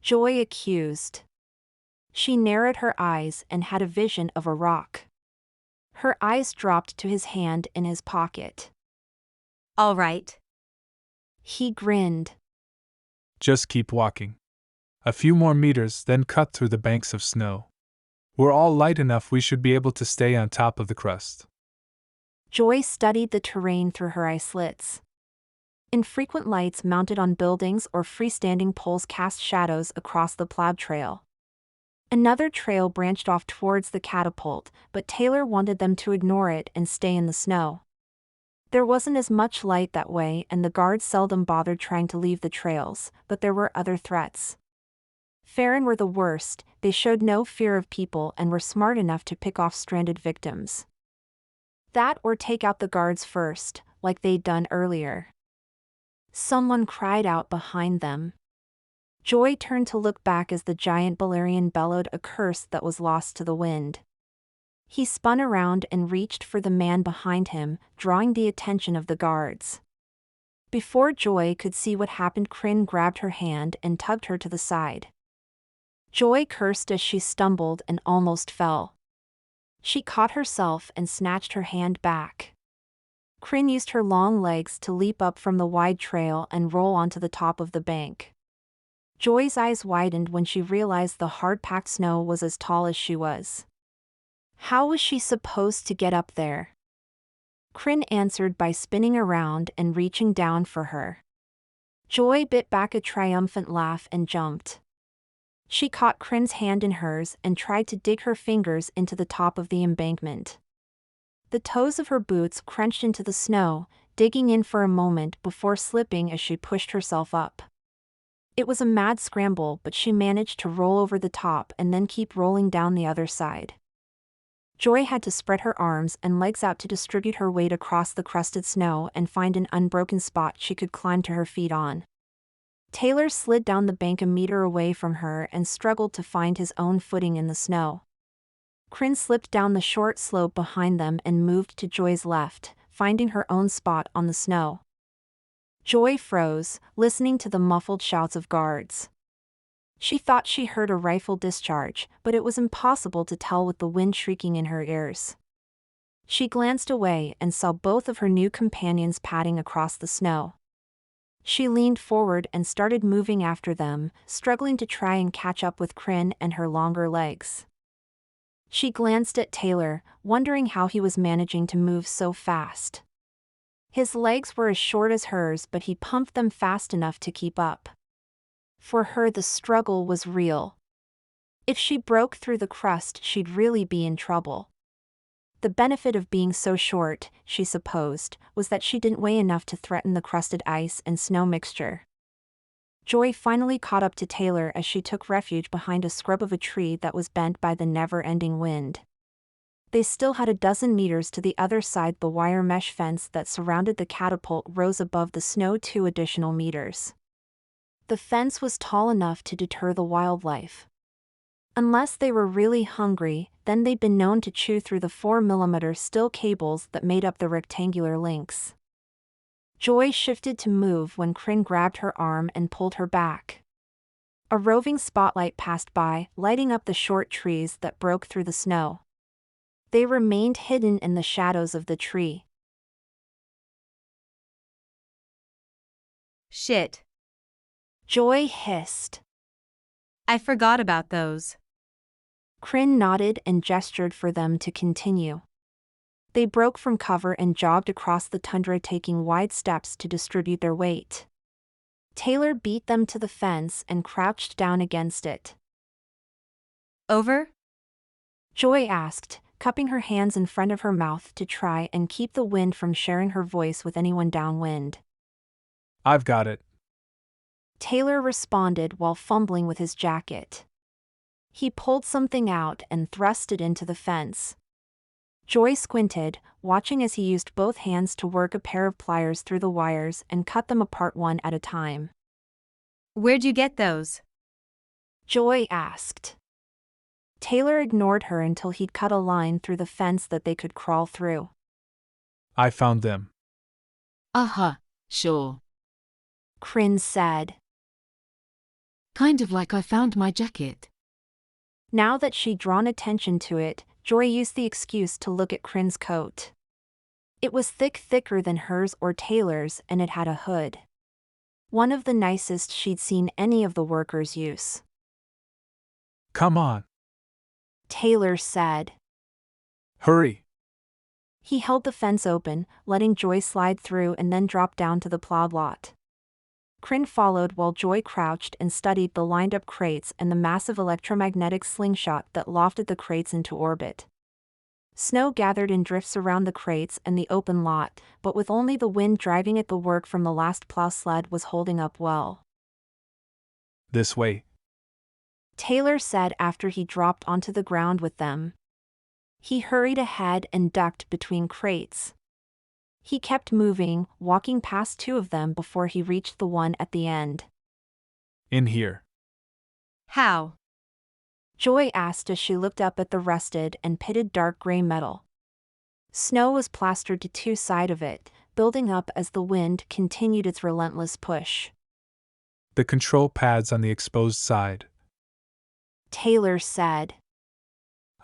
Joy accused. She narrowed her eyes and had a vision of a rock. Her eyes dropped to his hand in his pocket. All right. He grinned. Just keep walking. A few more meters, then cut through the banks of snow. We're all light enough we should be able to stay on top of the crust. Joy studied the terrain through her eye slits. Infrequent lights mounted on buildings or freestanding poles cast shadows across the plowed trail. Another trail branched off towards the catapult, but Taylor wanted them to ignore it and stay in the snow. There wasn't as much light that way, and the guards seldom bothered trying to leave the trails, but there were other threats. Farron were the worst. They showed no fear of people and were smart enough to pick off stranded victims. That or take out the guards first, like they'd done earlier. Someone cried out behind them. Joy turned to look back as the giant Balerian bellowed a curse that was lost to the wind. He spun around and reached for the man behind him, drawing the attention of the guards. Before Joy could see what happened, Cryn grabbed her hand and tugged her to the side. Joy cursed as she stumbled and almost fell. She caught herself and snatched her hand back. Cryn used her long legs to leap up from the wide trail and roll onto the top of the bank. Joy's eyes widened when she realized the hard-packed snow was as tall as she was. How was she supposed to get up there? Cryn answered by spinning around and reaching down for her. Joy bit back a triumphant laugh and jumped. She caught Cryn's hand in hers and tried to dig her fingers into the top of the embankment. The toes of her boots crunched into the snow, digging in for a moment before slipping as she pushed herself up. It was a mad scramble, but she managed to roll over the top and then keep rolling down the other side. Joy had to spread her arms and legs out to distribute her weight across the crusted snow and find an unbroken spot she could climb to her feet on. Taylor slid down the bank a meter away from her and struggled to find his own footing in the snow. Cryn slipped down the short slope behind them and moved to Joy's left, finding her own spot on the snow. Joy froze, listening to the muffled shouts of guards. She thought she heard a rifle discharge, but it was impossible to tell with the wind shrieking in her ears. She glanced away and saw both of her new companions padding across the snow. She leaned forward and started moving after them, struggling to try and catch up with Cryn and her longer legs. She glanced at Taylor, wondering how he was managing to move so fast. His legs were as short as hers, but he pumped them fast enough to keep up. For her, the struggle was real. If she broke through the crust, she'd really be in trouble. The benefit of being so short, she supposed, was that she didn't weigh enough to threaten the crusted ice and snow mixture. Joy finally caught up to Taylor as she took refuge behind a scrub of a tree that was bent by the never-ending wind. They still had a dozen meters to the other side. The wire mesh fence that surrounded the catapult rose above the snow 2 additional meters. The fence was tall enough to deter the wildlife. Unless they were really hungry, then they'd been known to chew through the 4mm steel cables that made up the rectangular links. Joy shifted to move when Cryn grabbed her arm and pulled her back. A roving spotlight passed by, lighting up the short trees that broke through the snow. They remained hidden in the shadows of the tree. Shit. Joy hissed. I forgot about those. Cryn nodded and gestured for them to continue. They broke from cover and jogged across the tundra, taking wide steps to distribute their weight. Taylor beat them to the fence and crouched down against it. Over? Joy asked, cupping her hands in front of her mouth to try and keep the wind from sharing her voice with anyone downwind. I've got it. Taylor responded while fumbling with his jacket. He pulled something out and thrust it into the fence. Joy squinted, watching as he used both hands to work a pair of pliers through the wires and cut them apart one at a time. Where'd you get those? Joy asked. Taylor ignored her until he'd cut a line through the fence that they could crawl through. I found them. Sure. Cryn said. Kind of like I found my jacket. Now that she'd drawn attention to it, Joy used the excuse to look at Cryn's coat. It was thicker than hers or Taylor's, and it had a hood. One of the nicest she'd seen any of the workers use. Come on. Taylor said. Hurry. He held the fence open, letting Joy slide through and then drop down to the plowed lot. Cryn followed while Joy crouched and studied the lined-up crates and the massive electromagnetic slingshot that lofted the crates into orbit. Snow gathered in drifts around the crates and the open lot, but with only the wind driving it, the work from the last plow sled was holding up well. This way. Taylor said after he dropped onto the ground with them. He hurried ahead and ducked between crates. He kept moving, walking past two of them before he reached the one at the end. In here. How? Joy asked as she looked up at the rusted and pitted dark gray metal. Snow was plastered to two sides of it, building up as the wind continued its relentless push. The control pad's on the exposed side. Taylor said.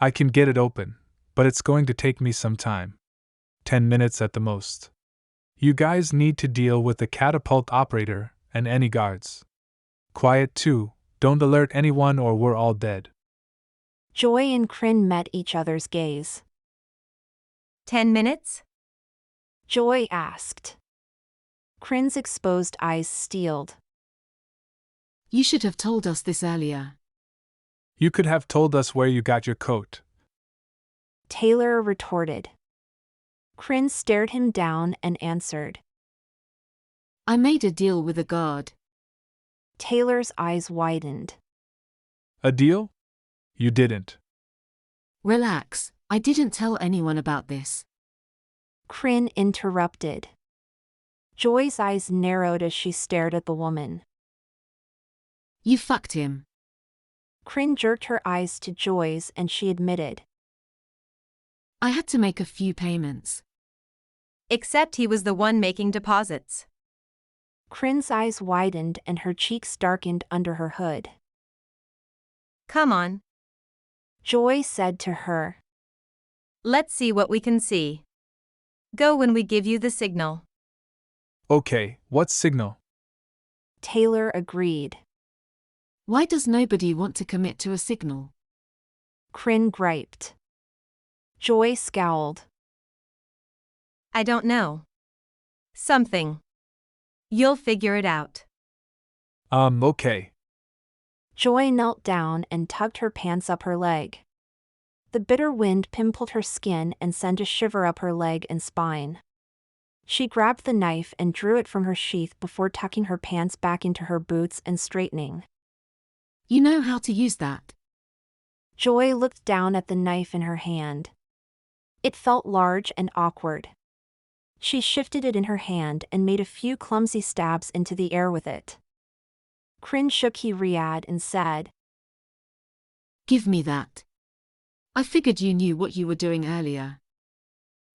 I can get it open, but it's going to take me some time. 10 minutes at the most. You guys need to deal with the catapult operator and any guards. Quiet too, don't alert anyone or we're all dead. Joy and Cryn met each other's gaze. 10 minutes? Joy asked. Cryn's exposed eyes steeled. You should have told us this earlier. You could have told us where you got your coat. Taylor retorted. Cryn stared him down and answered. I made a deal with a guard. Taylor's eyes widened. A deal? You didn't. Relax, I didn't tell anyone about this. Cryn interrupted. Joy's eyes narrowed as she stared at the woman. You fucked him. Cryn jerked her eyes to Joy's and she admitted. I had to make a few payments. Except he was the one making deposits. Cryn's eyes widened and her cheeks darkened under her hood. Come on. Joy said to her. Let's see what we can see. Go when we give you the signal. Okay, what signal? Taylor agreed. Why does nobody want to commit to a signal? Cryn griped. Joy scowled. I don't know. Something. You'll figure it out. Okay. Joy knelt down and tugged her pants up her leg. The bitter wind pimpled her skin and sent a shiver up her leg and spine. She grabbed the knife and drew it from her sheath before tucking her pants back into her boots and straightening. You know how to use that. Joy looked down at the knife in her hand. It felt large and awkward. She shifted it in her hand and made a few clumsy stabs into the air with it. Cryn shook his head and said, Give me that. I figured you knew what you were doing earlier.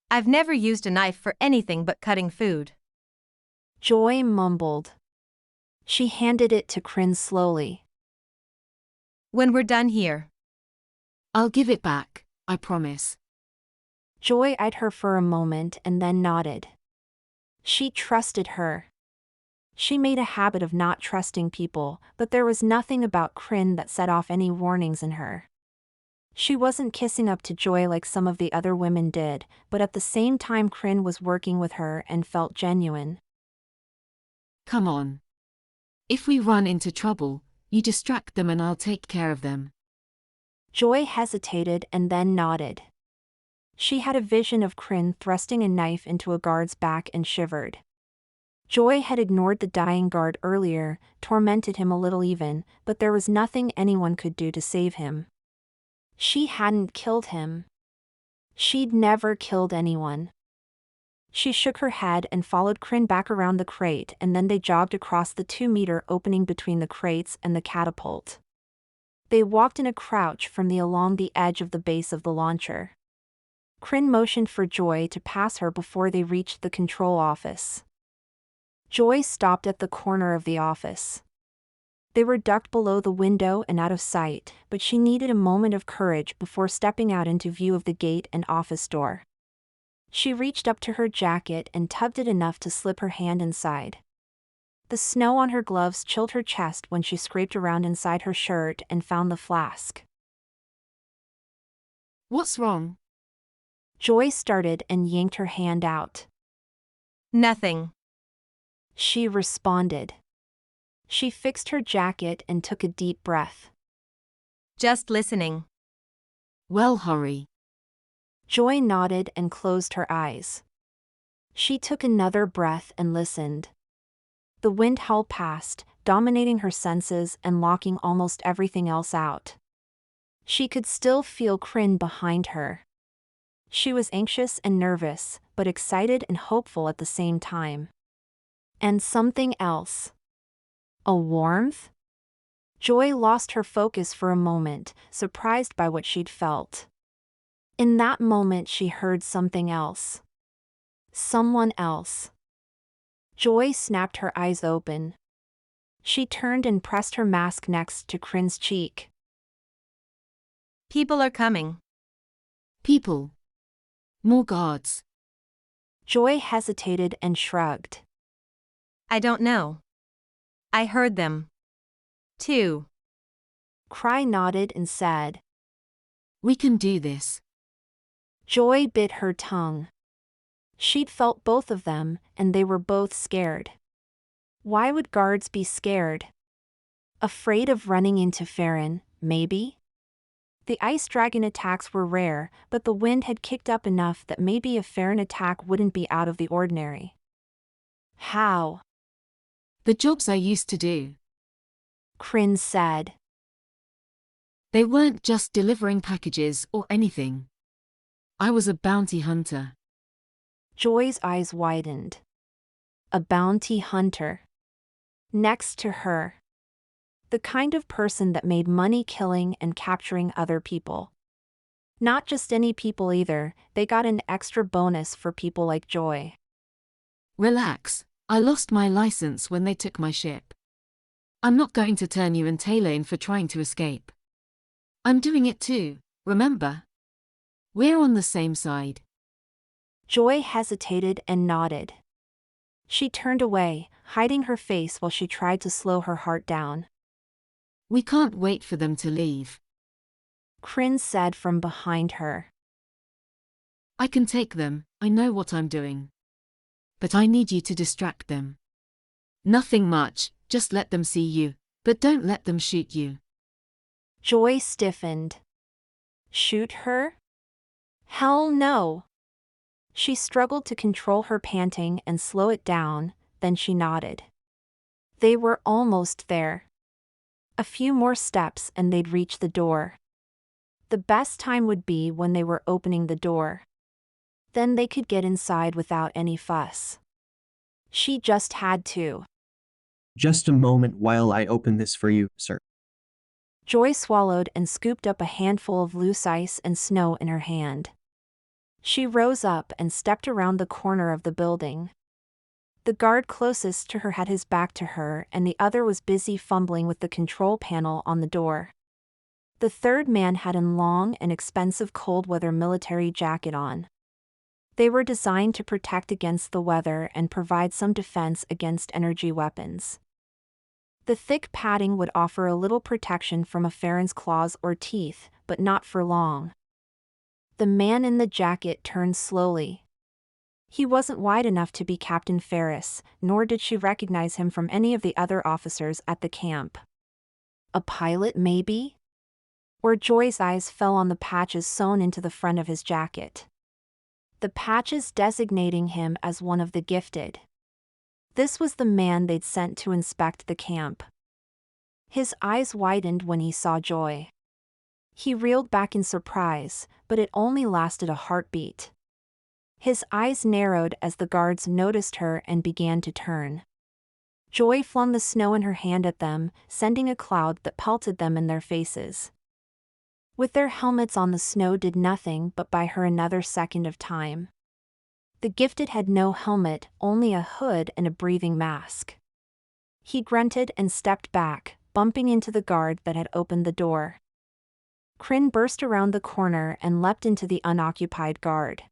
I've never used a knife for anything but cutting food. Joy mumbled. She handed it to Cryn slowly. When we're done here. I'll give it back, I promise. Joy eyed her for a moment and then nodded. She trusted her. She made a habit of not trusting people, but there was nothing about Cryn that set off any warnings in her. She wasn't kissing up to Joy like some of the other women did, but at the same time Cryn was working with her and felt genuine. Come on. If we run into trouble, you distract them and I'll take care of them. Joy hesitated and then nodded. She had a vision of Cryn thrusting a knife into a guard's back and shivered. Joy had ignored the dying guard earlier, tormented him a little even, but there was nothing anyone could do to save him. She hadn't killed him. She'd never killed anyone. She shook her head and followed Cryn back around the crate, and then they jogged across the 2-meter opening between the crates and the catapult. They walked in a crouch along the edge of the base of the launcher. Cryn motioned for Joy to pass her before they reached the control office. Joy stopped at the corner of the office. They were ducked below the window and out of sight, but she needed a moment of courage before stepping out into view of the gate and office door. She reached up to her jacket and tugged it enough to slip her hand inside. The snow on her gloves chilled her chest when she scraped around inside her shirt and found the flask. What's wrong? Joy started and yanked her hand out. Nothing. She responded. She fixed her jacket and took a deep breath. Just listening. Well, hurry. Joy nodded and closed her eyes. She took another breath and listened. The wind howled past, dominating her senses and locking almost everything else out. She could still feel Cryn behind her. She was anxious and nervous, but excited and hopeful at the same time. And something else. A warmth? Joy lost her focus for a moment, surprised by what she'd felt. In that moment she heard something else. Someone else. Joy snapped her eyes open. She turned and pressed her mask next to Cryn's cheek. People are coming. People. More guards. Joy hesitated and shrugged. I don't know. I heard them. Too. Cryn nodded and said. We can do this. Joy bit her tongue. She'd felt both of them, and they were both scared. Why would guards be scared? Afraid of running into Farron, maybe? The ice dragon attacks were rare, but the wind had kicked up enough that maybe a Farron attack wouldn't be out of the ordinary. How? The jobs I used to do. Cryn said. They weren't just delivering packages or anything. I was a bounty hunter. Joy's eyes widened. A bounty hunter. Next to her. The kind of person that made money killing and capturing other people. Not just any people either, they got an extra bonus for people like Joy. Relax, I lost my license when they took my ship. I'm not going to turn you and Taylor in for trying to escape. I'm doing it too, remember? We're on the same side. Joy hesitated and nodded. She turned away, hiding her face while she tried to slow her heart down. We can't wait for them to leave. Cryn said from behind her. I can take them, I know what I'm doing. But I need you to distract them. Nothing much, just let them see you, but don't let them shoot you. Joy stiffened. Shoot her? Hell no. She struggled to control her panting and slow it down, then she nodded. They were almost there. A few more steps and they'd reach the door. The best time would be when they were opening the door. Then they could get inside without any fuss. She just had to. Just a moment while I open this for you, sir. Joy swallowed and scooped up a handful of loose ice and snow in her hand. She rose up and stepped around the corner of the building. The guard closest to her had his back to her and the other was busy fumbling with the control panel on the door. The third man had a long and expensive cold-weather military jacket on. They were designed to protect against the weather and provide some defense against energy weapons. The thick padding would offer a little protection from a Farron's claws or teeth, but not for long. The man in the jacket turned slowly. He wasn't wide enough to be Captain Ferris, nor did she recognize him from any of the other officers at the camp. A pilot, maybe? Or Joy's eyes fell on the patches sewn into the front of his jacket. The patches designating him as one of the gifted. This was the man they'd sent to inspect the camp. His eyes widened when he saw Joy. He reeled back in surprise, but it only lasted a heartbeat. His eyes narrowed as the guards noticed her and began to turn. Joy flung the snow in her hand at them, sending a cloud that pelted them in their faces. With their helmets on, the snow did nothing but buy her another second of time. The gifted had no helmet, only a hood and a breathing mask. He grunted and stepped back, bumping into the guard that had opened the door. Cryn burst around the corner and leapt into the unoccupied guard.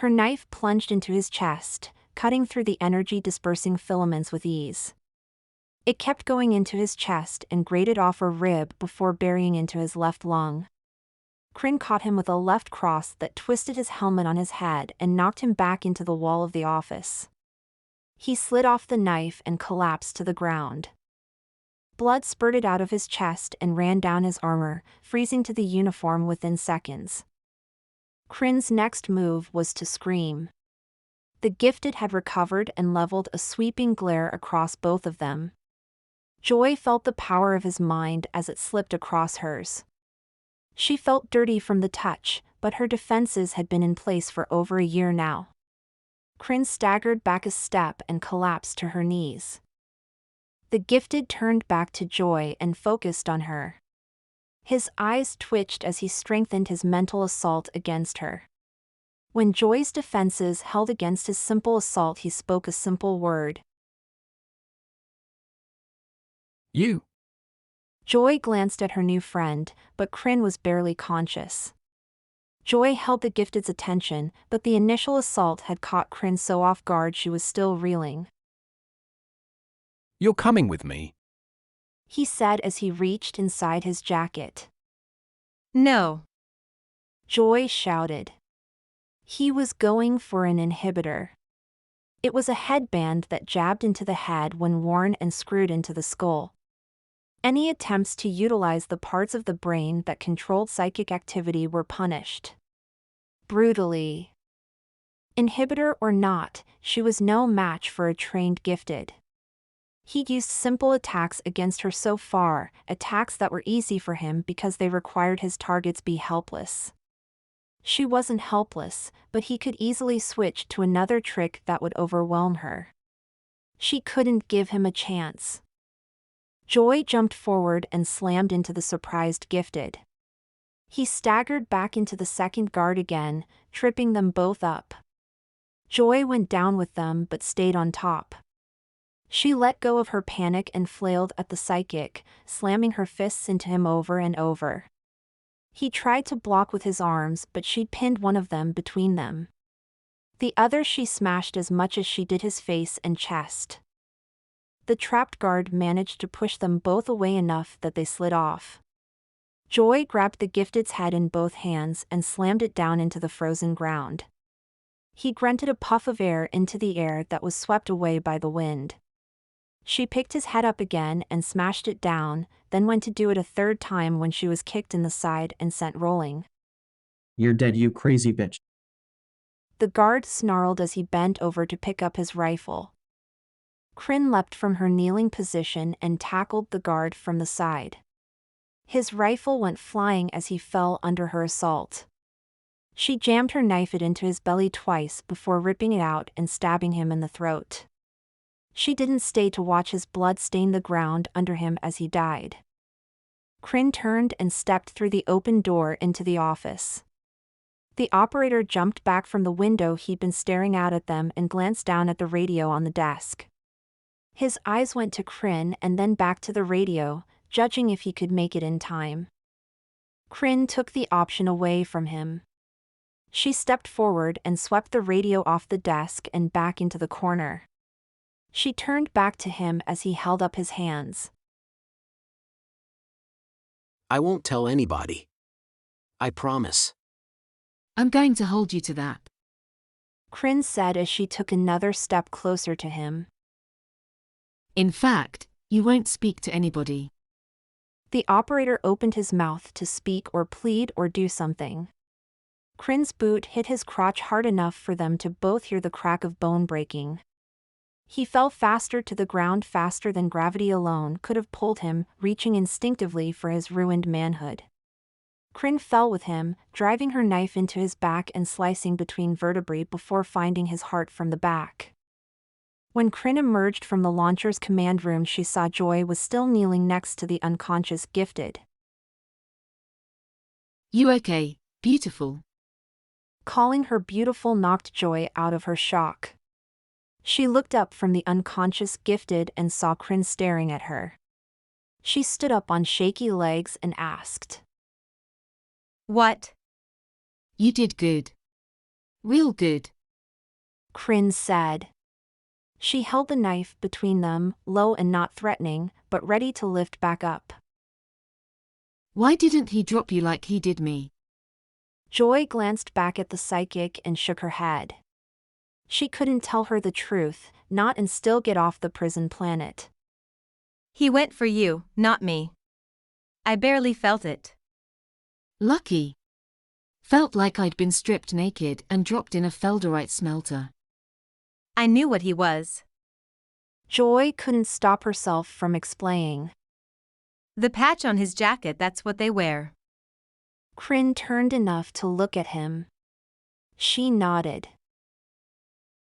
Her knife plunged into his chest, cutting through the energy-dispersing filaments with ease. It kept going into his chest and grated off a rib before burying into his left lung. Cryn caught him with a left cross that twisted his helmet on his head and knocked him back into the wall of the office. He slid off the knife and collapsed to the ground. Blood spurted out of his chest and ran down his armor, freezing to the uniform within seconds. Cryn's next move was to scream. The gifted had recovered and leveled a sweeping glare across both of them. Joy felt the power of his mind as it slipped across hers. She felt dirty from the touch, but her defenses had been in place for over a year now. Cryn staggered back a step and collapsed to her knees. The gifted turned back to Joy and focused on her. His eyes twitched as he strengthened his mental assault against her. When Joy's defenses held against his simple assault, he spoke a simple word. You. Joy glanced at her new friend, but Cryn was barely conscious. Joy held the gifted's attention, but the initial assault had caught Cryn so off guard she was still reeling. You're coming with me. He said as he reached inside his jacket. No. Joy shouted. He was going for an inhibitor. It was a headband that jabbed into the head when worn and screwed into the skull. Any attempts to utilize the parts of the brain that controlled psychic activity were punished. Brutally. Inhibitor or not, she was no match for a trained gifted. He'd used simple attacks against her so far, attacks that were easy for him because they required his targets be helpless. She wasn't helpless, but he could easily switch to another trick that would overwhelm her. She couldn't give him a chance. Joy jumped forward and slammed into the surprised gifted. He staggered back into the second guard again, tripping them both up. Joy went down with them but stayed on top. She let go of her panic and flailed at the psychic, slamming her fists into him over and over. He tried to block with his arms, but she'd pinned one of them between them. The other she smashed as much as she did his face and chest. The trapped guard managed to push them both away enough that they slid off. Joy grabbed the gifted's head in both hands and slammed it down into the frozen ground. He grunted a puff of air into the air that was swept away by the wind. She picked his head up again and smashed it down, then went to do it a third time when she was kicked in the side and sent rolling. You're dead, you crazy bitch. The guard snarled as he bent over to pick up his rifle. Cryn leapt from her kneeling position and tackled the guard from the side. His rifle went flying as he fell under her assault. She jammed her knife into his belly twice before ripping it out and stabbing him in the throat. She didn't stay to watch his blood stain the ground under him as he died. Cryn turned and stepped through the open door into the office. The operator jumped back from the window he'd been staring out at them and glanced down at the radio on the desk. His eyes went to Cryn and then back to the radio, judging if he could make it in time. Cryn took the option away from him. She stepped forward and swept the radio off the desk and back into the corner. She turned back to him as he held up his hands. I won't tell anybody. I promise. I'm going to hold you to that. Cryn said as she took another step closer to him. In fact, you won't speak to anybody. The operator opened his mouth to speak or plead or do something. Cryn's boot hit his crotch hard enough for them to both hear the crack of bone breaking. He fell faster to the ground, faster than gravity alone could have pulled him, reaching instinctively for his ruined manhood. Cryn fell with him, driving her knife into his back and slicing between vertebrae before finding his heart from the back. When Cryn emerged from the launcher's command room, she saw Joy was still kneeling next to the unconscious Gifted. You okay, beautiful? Calling her beautiful knocked Joy out of her shock. She looked up from the unconscious Gifted and saw Cryn staring at her. She stood up on shaky legs and asked, What? You did good. Real good. Cryn said. She held the knife between them, low and not threatening, but ready to lift back up. Why didn't he drop you like he did me? Joy glanced back at the psychic and shook her head. She couldn't tell her the truth, not and still get off the prison planet. He went for you, not me. I barely felt it. Lucky. Felt like I'd been stripped naked and dropped in a felderite smelter. I knew what he was. Joy couldn't stop herself from explaining. The patch on his jacket, that's what they wear. Cryn turned enough to look at him. She nodded.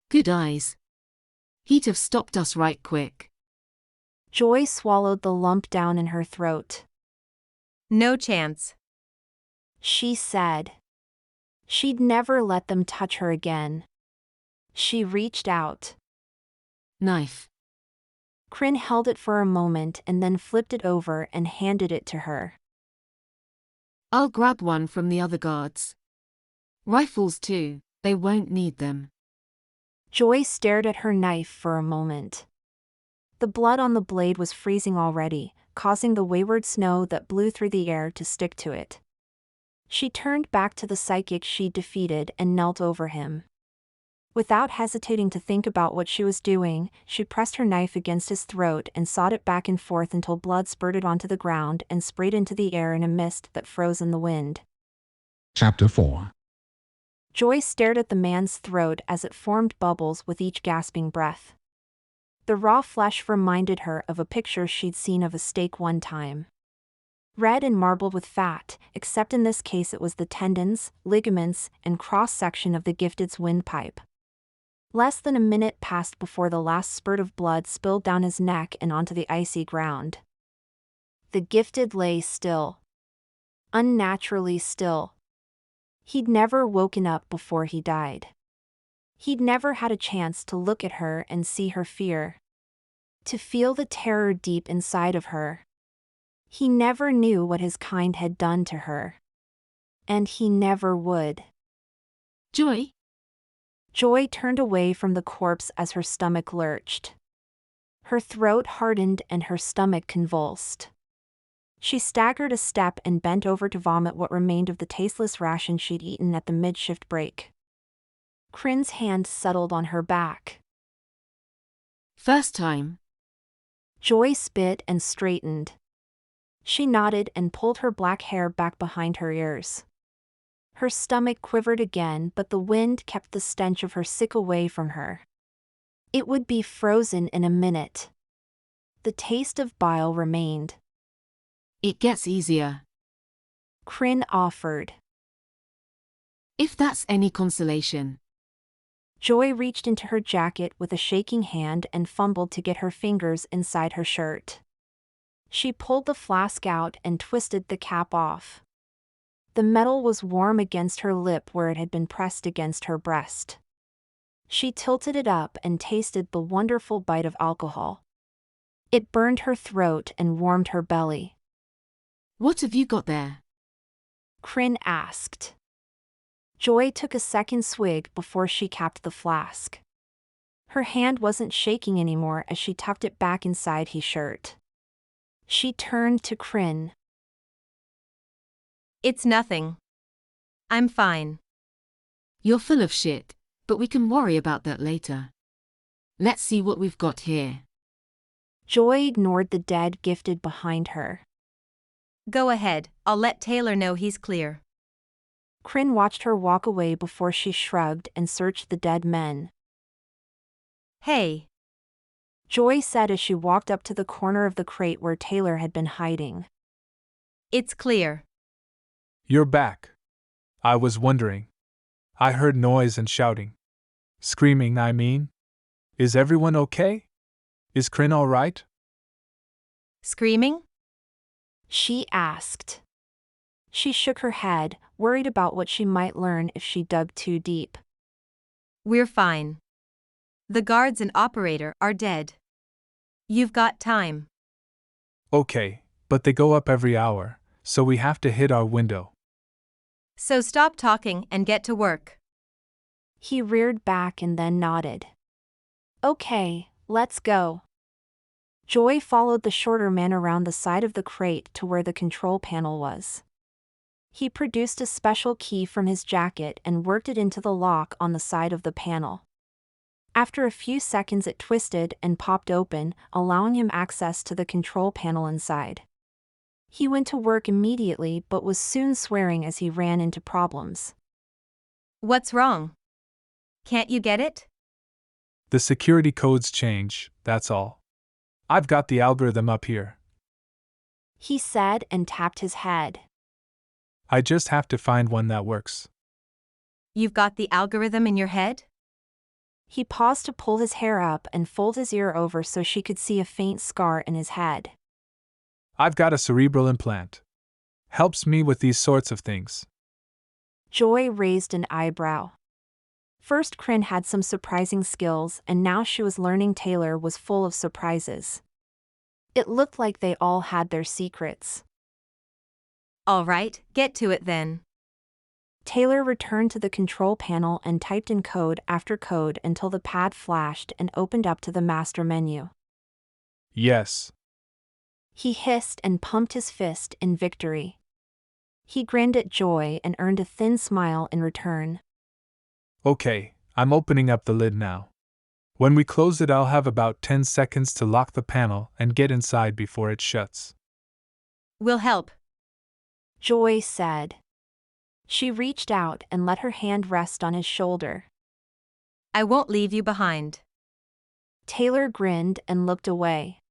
Good eyes. He'd have stopped us right quick. Joy swallowed the lump down in her throat. No chance. She said. She'd never let them touch her again. She reached out. Knife. Cryn held it for a moment and then flipped it over and handed it to her. I'll grab one from the other guards. Rifles too, they won't need them. Joy stared at her knife for a moment. The blood on the blade was freezing already, causing the wayward snow that blew through the air to stick to it. She turned back to the psychic she'd defeated and knelt over him. Without hesitating to think about what she was doing, she pressed her knife against his throat and sawed it back and forth until blood spurted onto the ground and sprayed into the air in a mist that froze in the wind. Chapter 4. Joy stared at the man's throat as it formed bubbles with each gasping breath. The raw flesh reminded her of a picture she'd seen of a steak one time. Red and marbled with fat, except in this case it was the tendons, ligaments, and cross-section of the Gifted's windpipe. Less than a minute passed before the last spurt of blood spilled down his neck and onto the icy ground. The Gifted lay still. Unnaturally still. He'd never woken up before he died. He'd never had a chance to look at her and see her fear. To feel the terror deep inside of her. He never knew what his kind had done to her. And he never would. Joy? Joy turned away from the corpse as her stomach lurched. Her throat hardened and her stomach convulsed. She staggered a step and bent over to vomit what remained of the tasteless ration she'd eaten at the mid-shift break. Cryn's hand settled on her back. First time. Joy spit and straightened. She nodded and pulled her black hair back behind her ears. Her stomach quivered again, but the wind kept the stench of her sick away from her. It would be frozen in a minute. The taste of bile remained. It gets easier. Cryn offered. If that's any consolation. Joy reached into her jacket with a shaking hand and fumbled to get her fingers inside her shirt. She pulled the flask out and twisted the cap off. The metal was warm against her lip where it had been pressed against her breast. She tilted it up and tasted the wonderful bite of alcohol. It burned her throat and warmed her belly. What have you got there? Cryn asked. Joy took a second swig before she capped the flask. Her hand wasn't shaking anymore as she tucked it back inside his shirt. She turned to Cryn. It's nothing. I'm fine. You're full of shit. But we can worry about that later. Let's see what we've got here. Joy ignored the dead gifted behind her. Go ahead, I'll let Taylor know he's clear. Cryn watched her walk away before she shrugged and searched the dead men. Hey, Joy said as she walked up to the corner of the crate where Taylor had been hiding. it's clear. You're back. I was wondering. I heard noise and shouting. Screaming, I mean. Is everyone okay? Is Cryn all right? Screaming? She asked. She shook her head, worried about what she might learn if she dug too deep. We're fine. The guards and operator are dead. You've got time. Okay, but they go up every hour, so we have to hit our window. So stop talking and get to work. He reared back and then nodded. Okay, let's go. Joy followed the shorter man around the side of the crate to where the control panel was. He produced a special key from his jacket and worked it into the lock on the side of the panel. After a few seconds it twisted and popped open, allowing him access to the control panel inside. He went to work immediately but was soon swearing as he ran into problems. What's wrong? Can't you get it? The security codes change, that's all. I've got the algorithm up here. He said and tapped his head. I just have to find one that works. You've got the algorithm in your head? He paused to pull his hair up and fold his ear over so she could see a faint scar in his head. I've got a cerebral implant. Helps me with these sorts of things. Joy raised an eyebrow. First, Cryn had some surprising skills, and now she was learning Taylor was full of surprises. It looked like they all had their secrets. All right, get to it then. Taylor returned to the control panel and typed in code after code until the pad flashed and opened up to the master menu. Yes. He hissed and pumped his fist in victory. He grinned at Joy and earned a thin smile in return. Okay, I'm opening up the lid now. When we close it, I'll have about 10 seconds to lock the panel and get inside before it shuts. We'll help. Joy said. She reached out and let her hand rest on his shoulder. I won't leave you behind. Taylor grinned and looked away.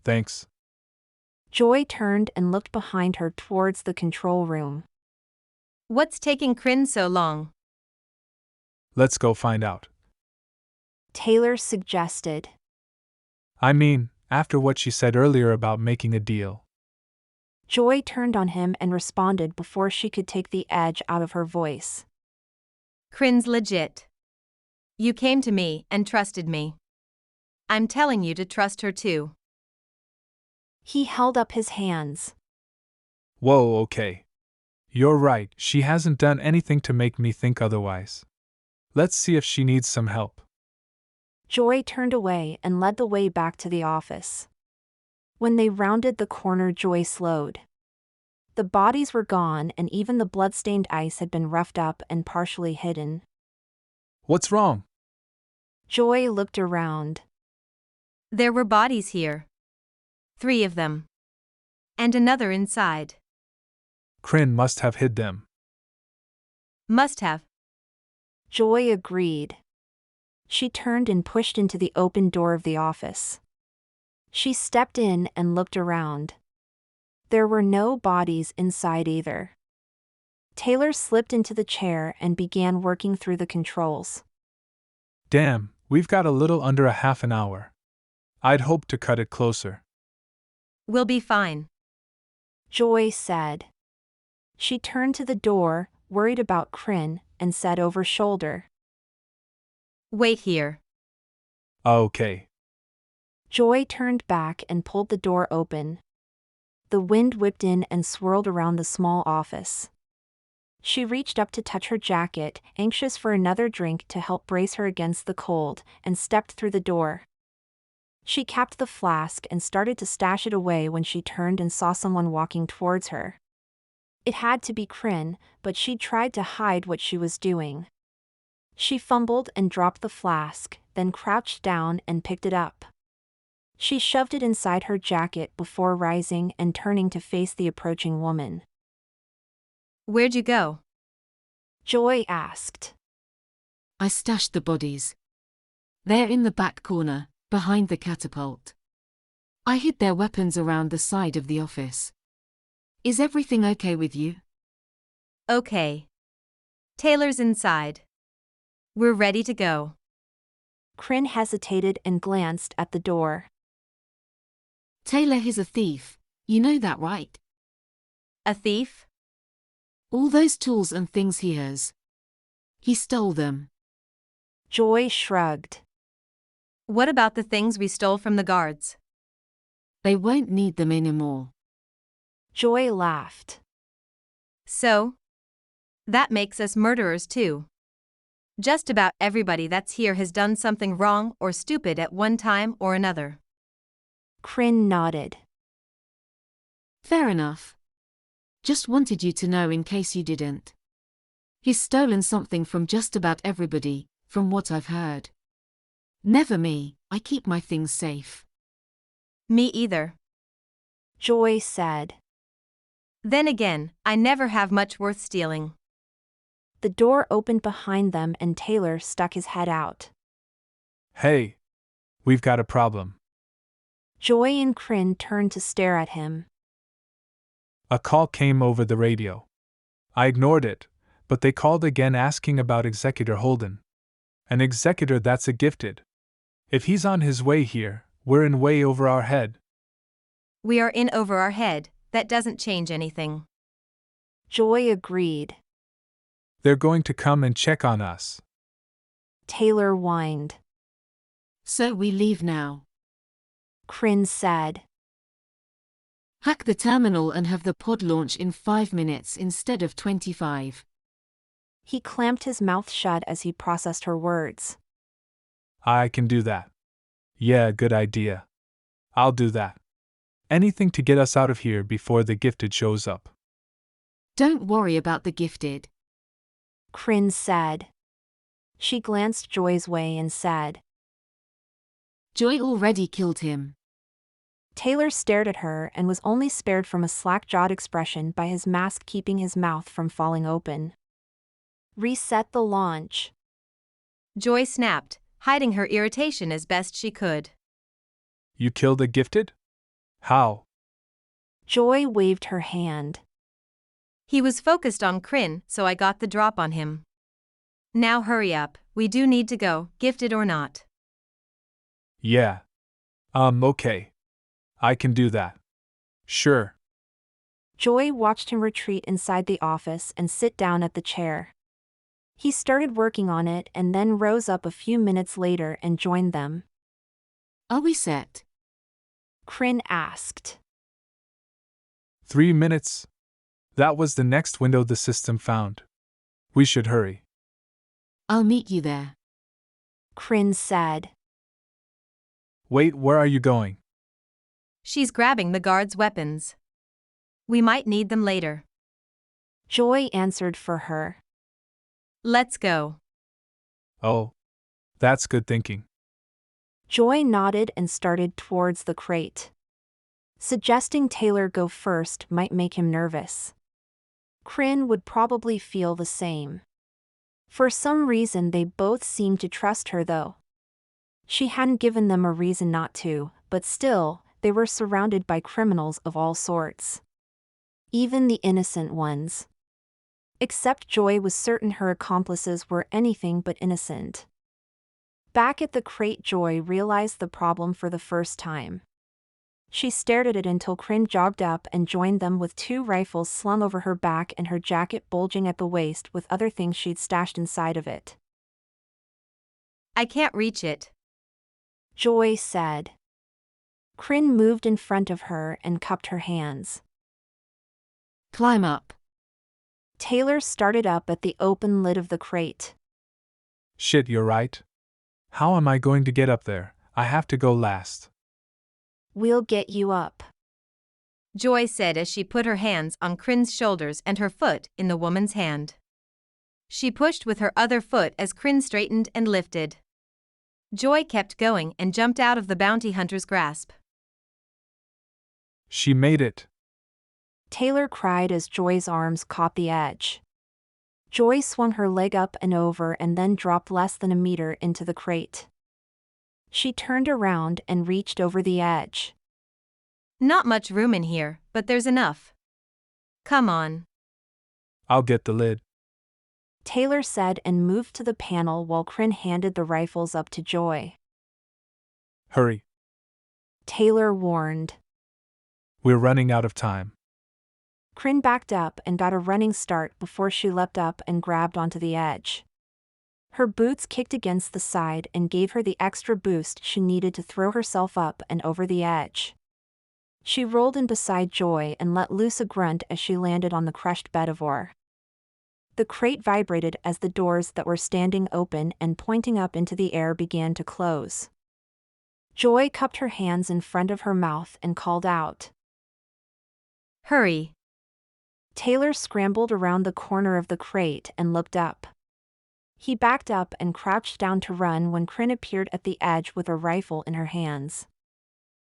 Thanks. Joy turned and looked behind her towards the control room. What's taking Cryn so long? Let's go find out. Taylor suggested. I mean, after what she said earlier about making a deal. Joy turned on him and responded before she could take the edge out of her voice. Cryn's legit. You came to me and trusted me. I'm telling you to trust her too. He held up his hands. Whoa, okay. You're right, she hasn't done anything to make me think otherwise. Let's see if she needs some help. Joy turned away and led the way back to the office. When they rounded the corner, Joy slowed. The bodies were gone and even the blood-stained ice had been roughed up and partially hidden. What's wrong? Joy looked around. There were bodies here. 3 of them. And another inside. Cryn must have hid them. Must have. Joy agreed. She turned and pushed into the open door of the office. She stepped in and looked around. There were no bodies inside either. Taylor slipped into the chair and began working through the controls. Damn, we've got a little under a half an hour. I'd hoped to cut it closer. We'll be fine. Joy said. She turned to the door, worried about Cryn, and said over shoulder. Wait here. Okay. Joy turned back and pulled the door open. The wind whipped in and swirled around the small office. She reached up to touch her jacket, anxious for another drink to help brace her against the cold, and stepped through the door. She capped the flask and started to stash it away when she turned and saw someone walking towards her. It had to be Cryn, but she tried to hide what she was doing. She fumbled and dropped the flask, then crouched down and picked it up. She shoved it inside her jacket before rising and turning to face the approaching woman. Where'd you go? Joy asked. I stashed the bodies. They're in the back corner, behind the catapult. I hid their weapons around the side of the office. Is everything okay with you? Okay. Taylor's inside. We're ready to go. Cryn hesitated and glanced at the door. Taylor is a thief, you know that, right? A thief? All those tools and things he has. He stole them. Joy shrugged. What about the things we stole from the guards? They won't need them anymore. Joy laughed. So? That makes us murderers too. Just about everybody that's here has done something wrong or stupid at one time or another. Cryn nodded. Fair enough. Just wanted you to know in case you didn't. He's stolen something from just about everybody, from what I've heard. Never me, I keep my things safe. Me either. Joy said. Then again, I never have much worth stealing. The door opened behind them and Taylor stuck his head out. Hey, we've got a problem. Joy and Cryn turned to stare at him. A call came over the radio. I ignored it, but they called again asking about Executor Holden. An executor that's a gifted. If he's on his way here, we're in way over our head. We are in over our head, that doesn't change anything. Joy agreed. They're going to come and check on us. Taylor whined. So we leave now. Cryn said. Hack the terminal and have the pod launch in 5 minutes instead of 25. He clamped his mouth shut as he processed her words. I can do that. Yeah, good idea. I'll do that. Anything to get us out of here before the gifted shows up. Don't worry about the gifted. Cryn said. She glanced Joy's way and said. Joy already killed him. Taylor stared at her and was only spared from a slack-jawed expression by his mask keeping his mouth from falling open. Reset the launch. Joy snapped, hiding her irritation as best she could. You killed the gifted? How? Joy waved her hand. He was focused on Cryn, so I got the drop on him. Now hurry up, we do need to go, gifted or not. Yeah. Okay. I can do that. Sure. Joy watched him retreat inside the office and sit down at the chair. He started working on it and then rose up a few minutes later and joined them. Are we set? Cryn asked. 3 minutes. That was the next window the system found. We should hurry. I'll meet you there. Cryn said. Wait, where are you going? She's grabbing the guards' weapons. We might need them later. Joy answered for her. Let's go. Oh. That's good thinking. Joy nodded and started towards the crate. Suggesting Taylor go first might make him nervous. Cryn would probably feel the same. For some reason they both seemed to trust her though. She hadn't given them a reason not to, but still, they were surrounded by criminals of all sorts. Even the innocent ones. Except Joy was certain her accomplices were anything but innocent. Back at the crate, Joy realized the problem for the first time. She stared at it until Cryn jogged up and joined them with 2 rifles slung over her back and her jacket bulging at the waist with other things she'd stashed inside of it. I can't reach it. Joy said. Cryn moved in front of her and cupped her hands. Climb up. Taylor started up at the open lid of the crate. Shit, you're right. How am I going to get up there? I have to go last. We'll get you up. Joy said as she put her hands on Cryn's shoulders and her foot in the woman's hand. She pushed with her other foot as Cryn straightened and lifted. Joy kept going and jumped out of the bounty hunter's grasp. She made it. Taylor cried as Joy's arms caught the edge. Joy swung her leg up and over and then dropped less than a meter into the crate. She turned around and reached over the edge. Not much room in here, but there's enough. Come on. I'll get the lid. Taylor said and moved to the panel while Cryn handed the rifles up to Joy. Hurry. Taylor warned. We're running out of time. Cryn backed up and got a running start before she leapt up and grabbed onto the edge. Her boots kicked against the side and gave her the extra boost she needed to throw herself up and over the edge. She rolled in beside Joy and let loose a grunt as she landed on the crushed bed of ore. The crate vibrated as the doors that were standing open and pointing up into the air began to close. Joy cupped her hands in front of her mouth and called out. Hurry. Taylor scrambled around the corner of the crate and looked up. He backed up and crouched down to run when Cryn appeared at the edge with a rifle in her hands.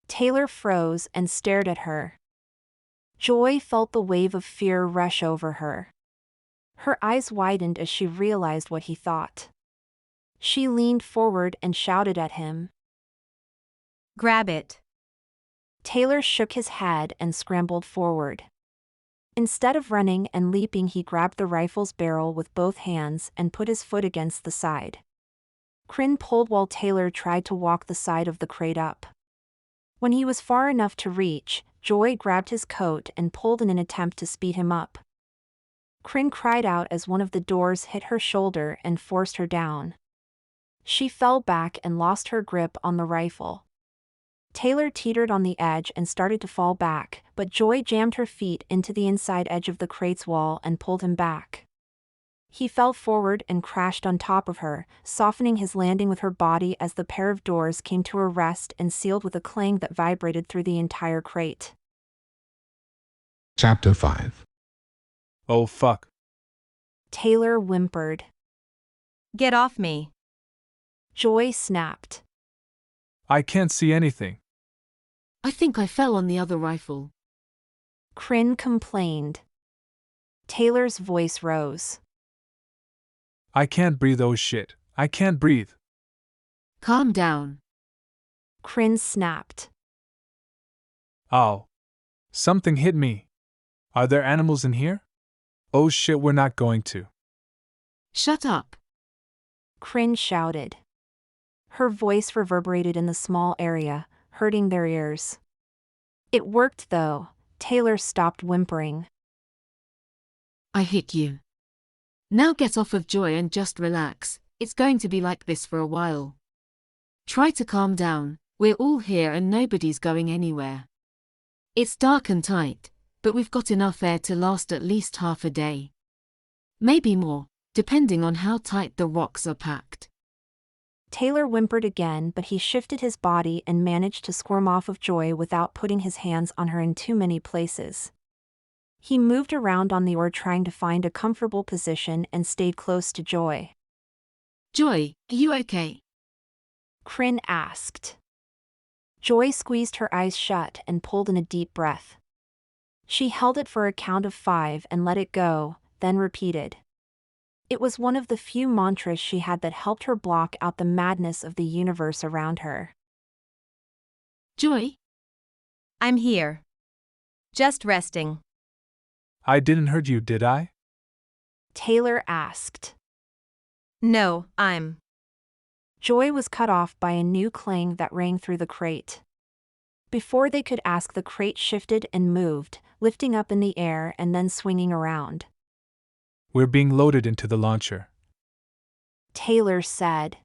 Taylor froze and stared at her. Joy felt the wave of fear rush over her. Her eyes widened as she realized what he thought. She leaned forward and shouted at him. Grab it. Taylor shook his head and scrambled forward. Instead of running and leaping, he grabbed the rifle's barrel with both hands and put his foot against the side. Cryn pulled while Taylor tried to walk the side of the crate up. When he was far enough to reach, Joy grabbed his coat and pulled in an attempt to speed him up. Cryn cried out as one of the doors hit her shoulder and forced her down. She fell back and lost her grip on the rifle. Taylor teetered on the edge and started to fall back, but Joy jammed her feet into the inside edge of the crate's wall and pulled him back. He fell forward and crashed on top of her, softening his landing with her body as the pair of doors came to a rest and sealed with a clang that vibrated through the entire crate. Chapter 5. Oh fuck. Taylor whimpered. Get off me. Joy snapped. I can't see anything. I think I fell on the other rifle. Cryn complained. Taylor's voice rose. I can't breathe, oh shit. I can't breathe. Calm down. Cryn snapped. Ow. Something hit me. Are there animals in here? Oh shit, we're not going to. Shut up. Cryn shouted. Her voice reverberated in the small area, hurting their ears. It worked though. Taylor stopped whimpering. I hit you. Now get off of Joy and just relax. It's going to be like this for a while. Try to calm down. We're all here and nobody's going anywhere. It's dark and tight, but we've got enough air to last at least half a day. Maybe more, depending on how tight the rocks are packed. Taylor whimpered again, but he shifted his body and managed to squirm off of Joy without putting his hands on her in too many places. He moved around on the oar trying to find a comfortable position and stayed close to Joy. Joy, are you okay? Cryn asked. Joy squeezed her eyes shut and pulled in a deep breath. She held it for a count of 5 and let it go, then repeated. It was one of the few mantras she had that helped her block out the madness of the universe around her. Joy? I'm here. Just resting. I didn't hurt you, did I? Taylor asked. No, I'm. Joy was cut off by a new clang that rang through the crate. Before they could ask, the crate shifted and moved, lifting up in the air and then swinging around. We're being loaded into the launcher. Taylor said.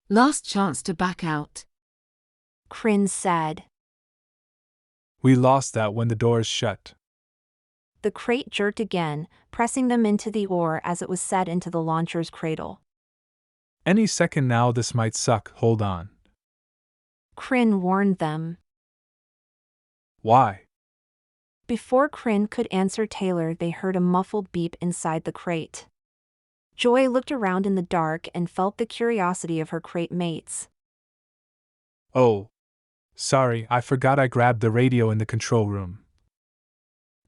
Last chance to back out. Cryn said. We lost that when the doors shut. The crate jerked again, pressing them into the oar as it was set into the launcher's cradle. Any second now this might suck, hold on. Cryn warned them. Why? Before Cryn could answer Taylor, they heard a muffled beep inside the crate. Joy looked around in the dark and felt the curiosity of her crate mates. Oh. Sorry, I forgot I grabbed the radio in the control room.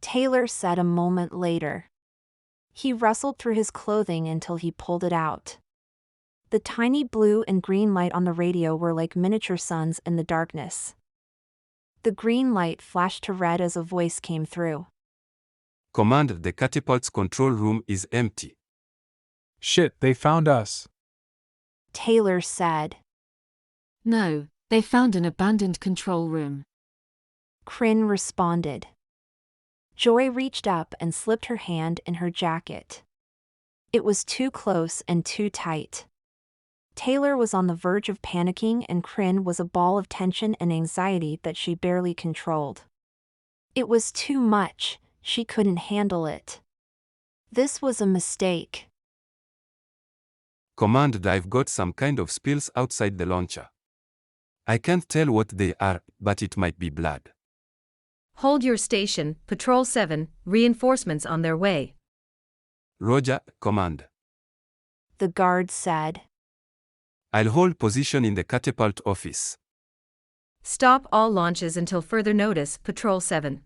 Taylor said a moment later. He rustled through his clothing until he pulled it out. The tiny blue and green light on the radio were like miniature suns in the darkness. The green light flashed to red as a voice came through. Command, the catapult's control room is empty. Shit, they found us. Taylor said. No, they found an abandoned control room. Cryn responded. Joy reached up and slipped her hand in her jacket. It was too close and too tight. Taylor was on the verge of panicking and Cryn was a ball of tension and anxiety that she barely controlled. It was too much, she couldn't handle it. This was a mistake. Command, I've got some kind of spills outside the launcher. I can't tell what they are, but it might be blood. Hold your station, Patrol 7, reinforcements on their way. Roger, Command. The guard said. I'll hold position in the catapult office. Stop all launches until further notice, Patrol 7.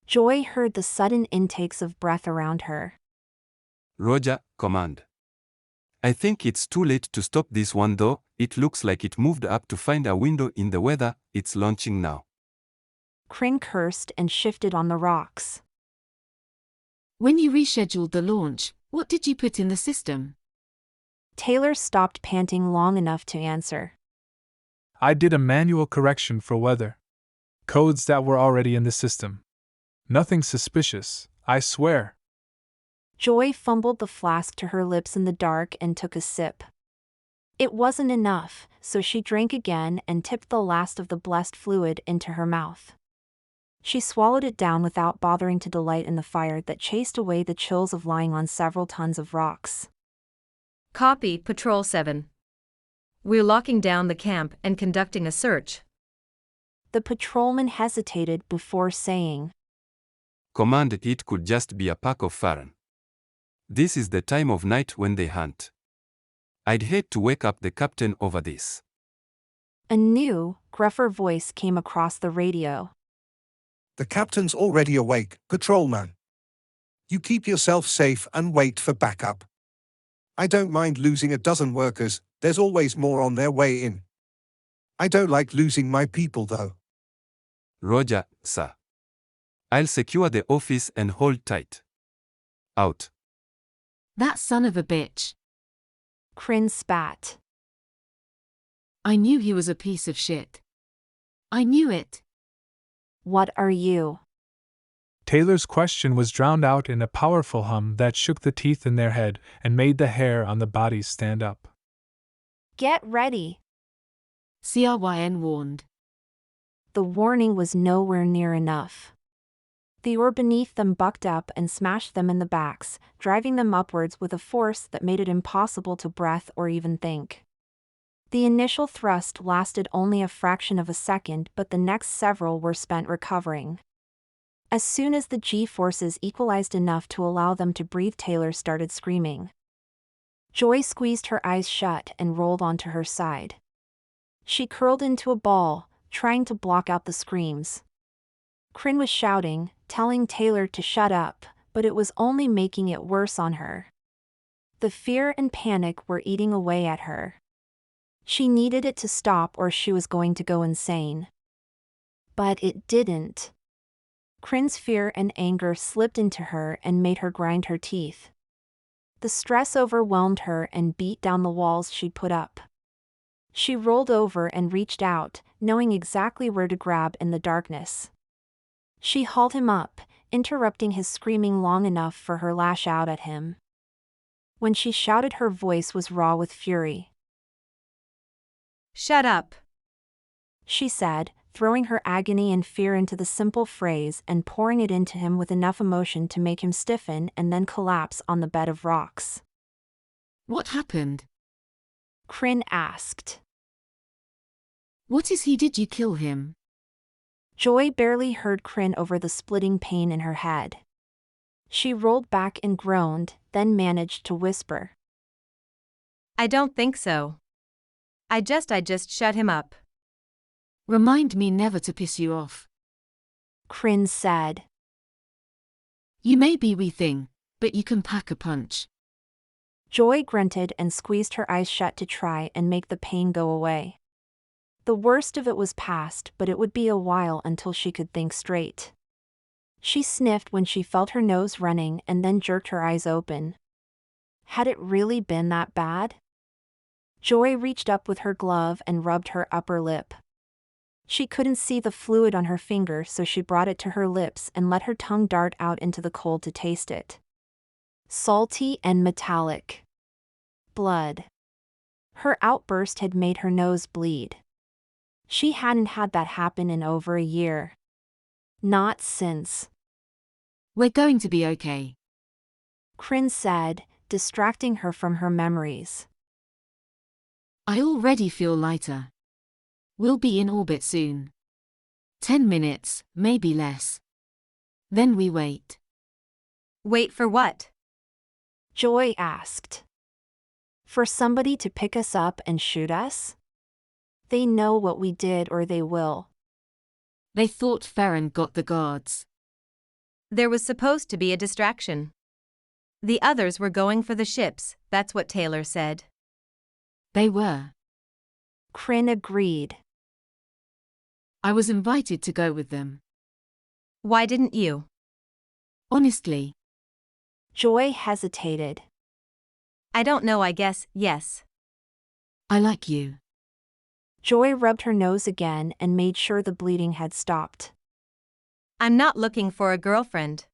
Joy heard the sudden intakes of breath around her. Roger, Command. I think it's too late to stop this one though, it looks like it moved up to find a window in the weather, it's launching now. Cryn cursed and shifted on the rocks. When you rescheduled the launch, what did you put in the system? Taylor stopped panting long enough to answer. I did a manual correction for weather. Codes that were already in the system. Nothing suspicious, I swear. Joy fumbled the flask to her lips in the dark and took a sip. It wasn't enough, so she drank again and tipped the last of the blessed fluid into her mouth. She swallowed it down without bothering to delight in the fire that chased away the chills of lying on several tons of rocks. Copy, Patrol 7. We're locking down the camp and conducting a search. The patrolman hesitated before saying, Command, it could just be a pack of Farron. This is the time of night when they hunt. I'd hate to wake up the captain over this. A new, gruffer voice came across the radio. The captain's already awake, patrolman. You keep yourself safe and wait for backup. I don't mind losing a dozen workers, there's always more on their way in. I don't like losing my people though. Roger, sir. I'll secure the office and hold tight. Out. That son of a bitch. Cryn spat. I knew he was a piece of shit. I knew it. What are you? Taylor's question was drowned out in a powerful hum that shook the teeth in their head and made the hair on the bodies stand up. Get ready. CRYN warned. The warning was nowhere near enough. The ore beneath them bucked up and smashed them in the backs, driving them upwards with a force that made it impossible to breathe or even think. The initial thrust lasted only a fraction of a second, but the next several were spent recovering. As soon as the G-forces equalized enough to allow them to breathe, Taylor started screaming. Joy squeezed her eyes shut and rolled onto her side. She curled into a ball, trying to block out the screams. Cryn was shouting, telling Taylor to shut up, but it was only making it worse on her. The fear and panic were eating away at her. She needed it to stop or she was going to go insane. But it didn't. Cryn's fear and anger slipped into her and made her grind her teeth. The stress overwhelmed her and beat down the walls she'd put up. She rolled over and reached out, knowing exactly where to grab in the darkness. She hauled him up, interrupting his screaming long enough for her lash out at him. When she shouted, her voice was raw with fury. Shut up, she said, throwing her agony and fear into the simple phrase and pouring it into him with enough emotion to make him stiffen and then collapse on the bed of rocks. What happened? Cryn asked. What is he? Did you kill him? Joy barely heard Cryn over the splitting pain in her head. She rolled back and groaned, then managed to whisper. I don't think so. I just shut him up. Remind me never to piss you off. Cryn said. You may be wee thing, but you can pack a punch. Joy grunted and squeezed her eyes shut to try and make the pain go away. The worst of it was past, but it would be a while until she could think straight. She sniffed when she felt her nose running and then jerked her eyes open. Had it really been that bad? Joy reached up with her glove and rubbed her upper lip. She couldn't see the fluid on her finger, so she brought it to her lips and let her tongue dart out into the cold to taste it. Salty and metallic. Blood. Her outburst had made her nose bleed. She hadn't had that happen in over a year. Not since. We're going to be okay. Cryn said, distracting her from her memories. I already feel lighter. We'll be in orbit soon. 10 minutes, maybe less. Then we wait. Wait for what? Joy asked. For somebody to pick us up and shoot us? They know what we did or they will. They thought Farron got the guards. There was supposed to be a distraction. The others were going for the ships, that's what Taylor said. They were. Cryn agreed. I was invited to go with them. Why didn't you? Honestly. Joy hesitated. I don't know, I guess, yes. I like you. Joy rubbed her nose again and made sure the bleeding had stopped. I'm not looking for a girlfriend.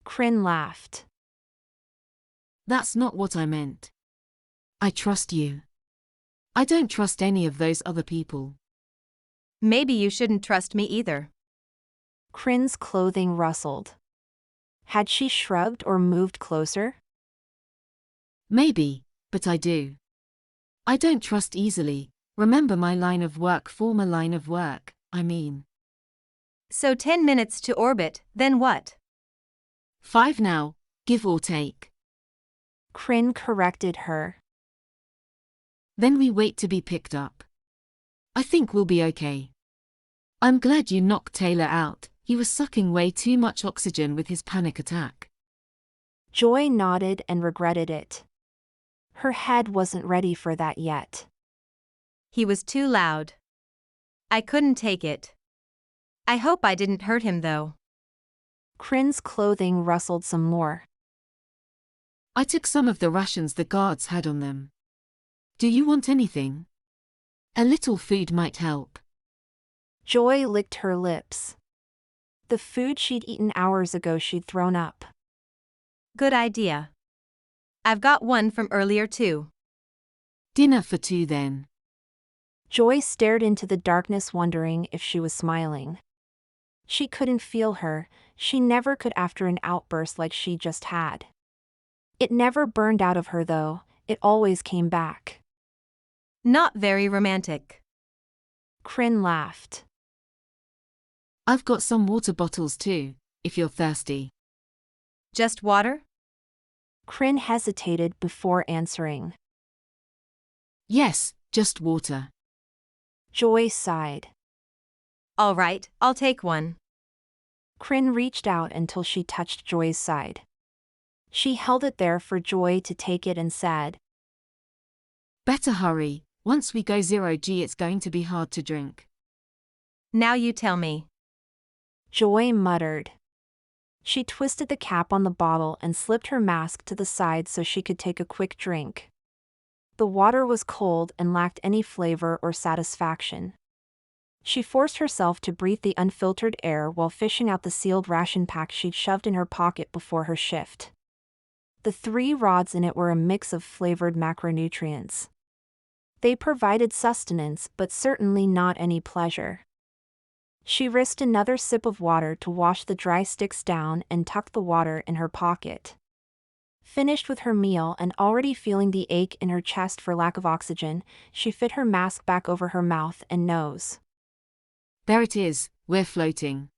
Cryn laughed. That's not what I meant. I trust you. I don't trust any of those other people. Maybe you shouldn't trust me either. Cryn's clothing rustled. Had she shrugged or moved closer? Maybe, but I do. I don't trust easily. Remember my line of work, former line of work, I mean. So 10 minutes to orbit, then what? 5 now, give or take. Cryn corrected her. Then we wait to be picked up. I think we'll be okay. I'm glad you knocked Taylor out. He was sucking way too much oxygen with his panic attack. Joy nodded and regretted it. Her head wasn't ready for that yet. He was too loud. I couldn't take it. I hope I didn't hurt him though. Cryn's clothing rustled some more. I took some of the rations the guards had on them. Do you want anything? A little food might help. Joy licked her lips. The food she'd eaten hours ago she'd thrown up. Good idea. I've got one from earlier too. Dinner for 2 then. Joy stared into the darkness, wondering if she was smiling. She couldn't feel her, she never could after an outburst like she just had. It never burned out of her though, it always came back. Not very romantic. Cryn laughed. I've got some water bottles too, if you're thirsty. Just water? Cryn hesitated before answering. Yes, just water. Joy sighed. All right, I'll take one. Cryn reached out until she touched Joy's side. She held it there for Joy to take it and said, Better hurry, once we go 0G it's going to be hard to drink. Now you tell me. Joy muttered. She twisted the cap on the bottle and slipped her mask to the side so she could take a quick drink. The water was cold and lacked any flavor or satisfaction. She forced herself to breathe the unfiltered air while fishing out the sealed ration pack she'd shoved in her pocket before her shift. The 3 rods in it were a mix of flavored macronutrients. They provided sustenance but certainly not any pleasure. She risked another sip of water to wash the dry sticks down and tucked the water in her pocket. Finished with her meal and already feeling the ache in her chest for lack of oxygen, she fit her mask back over her mouth and nose. There it is, we're floating.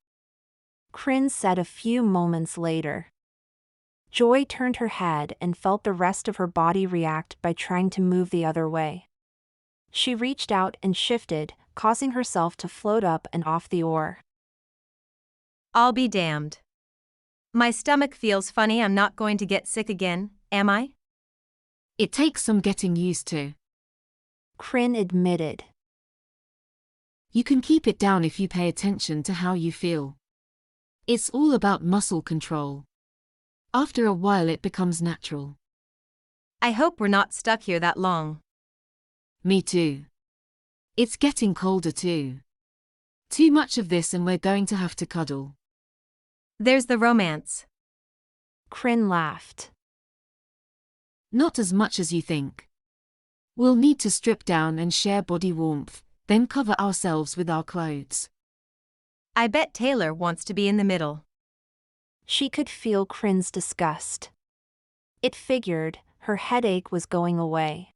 Cryn said a few moments later. Joy turned her head and felt the rest of her body react by trying to move the other way. She reached out and shifted, causing herself to float up and off the oar. I'll be damned. My stomach feels funny. I'm not going to get sick again, am I? It takes some getting used to. Cryn admitted. You can keep it down if you pay attention to how you feel. It's all about muscle control. After a while it becomes natural. I hope we're not stuck here that long. Me too. It's getting colder too. Too much of this and we're going to have to cuddle. There's the romance. Cryn laughed. Not as much as you think. We'll need to strip down and share body warmth, then cover ourselves with our clothes. I bet Taylor wants to be in the middle. She could feel Cryn's disgust. It figured her headache was going away.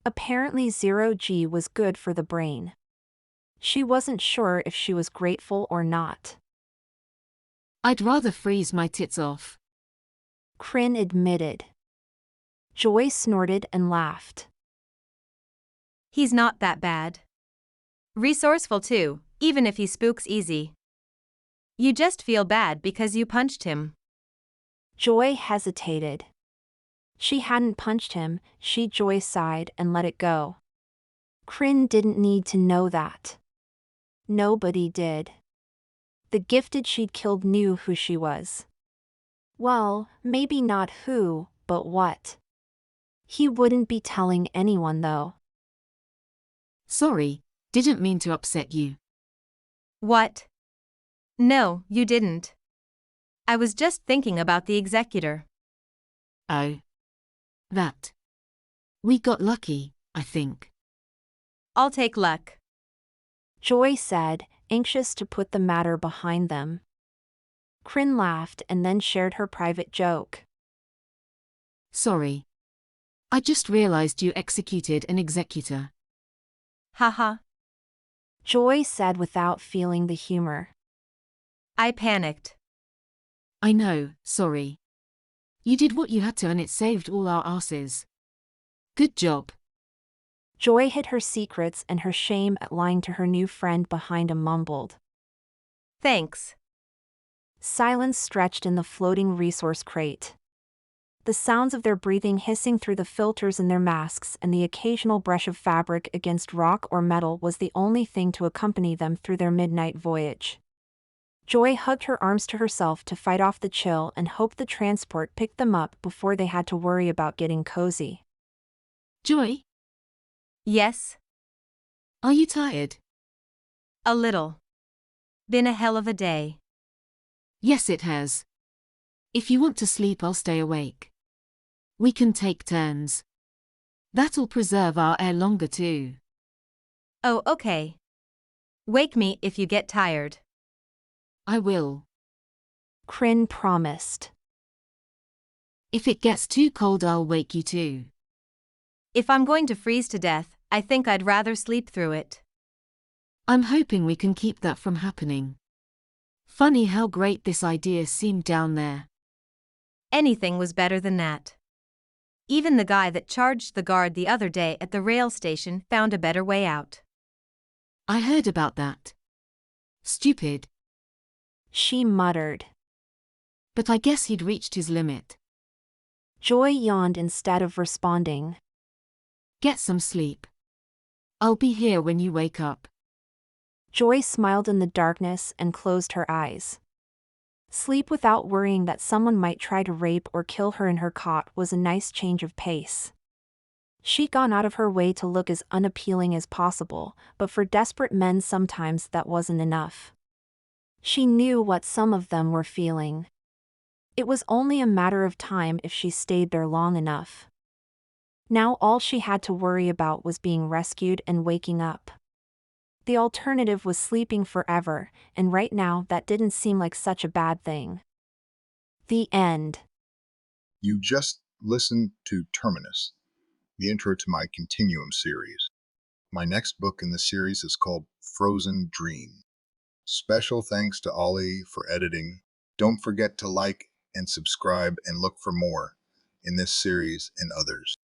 Apparently 0G was good for the brain. She wasn't sure if she was grateful or not. I'd rather freeze my tits off. Cryn admitted. Joy snorted and laughed. He's not that bad. Resourceful too, even if he spooks easy. You just feel bad because you punched him. Joy hesitated. She hadn't punched him. Joy sighed and let it go. Cryn didn't need to know that. Nobody did. The gifted she'd killed knew who she was. Well, maybe not who, but what. He wouldn't be telling anyone though. Sorry, didn't mean to upset you. What? No, you didn't. I was just thinking about the executor. Oh. That. We got lucky, I think. I'll take luck. Joy said, anxious to put the matter behind them. Cryn laughed and then shared her private joke. Sorry. I just realized you executed an executor. Haha. Joy said without feeling the humor. I panicked. I know, sorry. You did what you had to and it saved all our asses. Good job. Joy hid her secrets and her shame at lying to her new friend behind a mumbled. Thanks. Silence stretched in the floating resource crate. The sounds of their breathing hissing through the filters in their masks and the occasional brush of fabric against rock or metal was the only thing to accompany them through their midnight voyage. Joy hugged her arms to herself to fight off the chill and hoped the transport picked them up before they had to worry about getting cozy. Joy? Yes? Are you tired? A little. Been a hell of a day. Yes, it has. If you want to sleep, I'll stay awake. We can take turns. That'll preserve our air longer too. Oh, okay. Wake me if you get tired. I will. Cryn promised. If it gets too cold, I'll wake you too. If I'm going to freeze to death, I think I'd rather sleep through it. I'm hoping we can keep that from happening. Funny how great this idea seemed down there. Anything was better than that. Even the guy that charged the guard the other day at the rail station found a better way out. I heard about that. Stupid. She muttered. But I guess he'd reached his limit. Joy yawned instead of responding. Get some sleep. I'll be here when you wake up. Joy smiled in the darkness and closed her eyes. Sleep without worrying that someone might try to rape or kill her in her cot was a nice change of pace. She'd gone out of her way to look as unappealing as possible, but for desperate men sometimes that wasn't enough. She knew what some of them were feeling. It was only a matter of time if she stayed there long enough. Now all she had to worry about was being rescued and waking up. The alternative was sleeping forever, and right now that didn't seem like such a bad thing. The end. You just listened to Terminus, the intro to my Continuum series. My next book in the series is called Frozen Dream. Special thanks to Ollie for editing. Don't forget to like and subscribe and look for more in this series and others.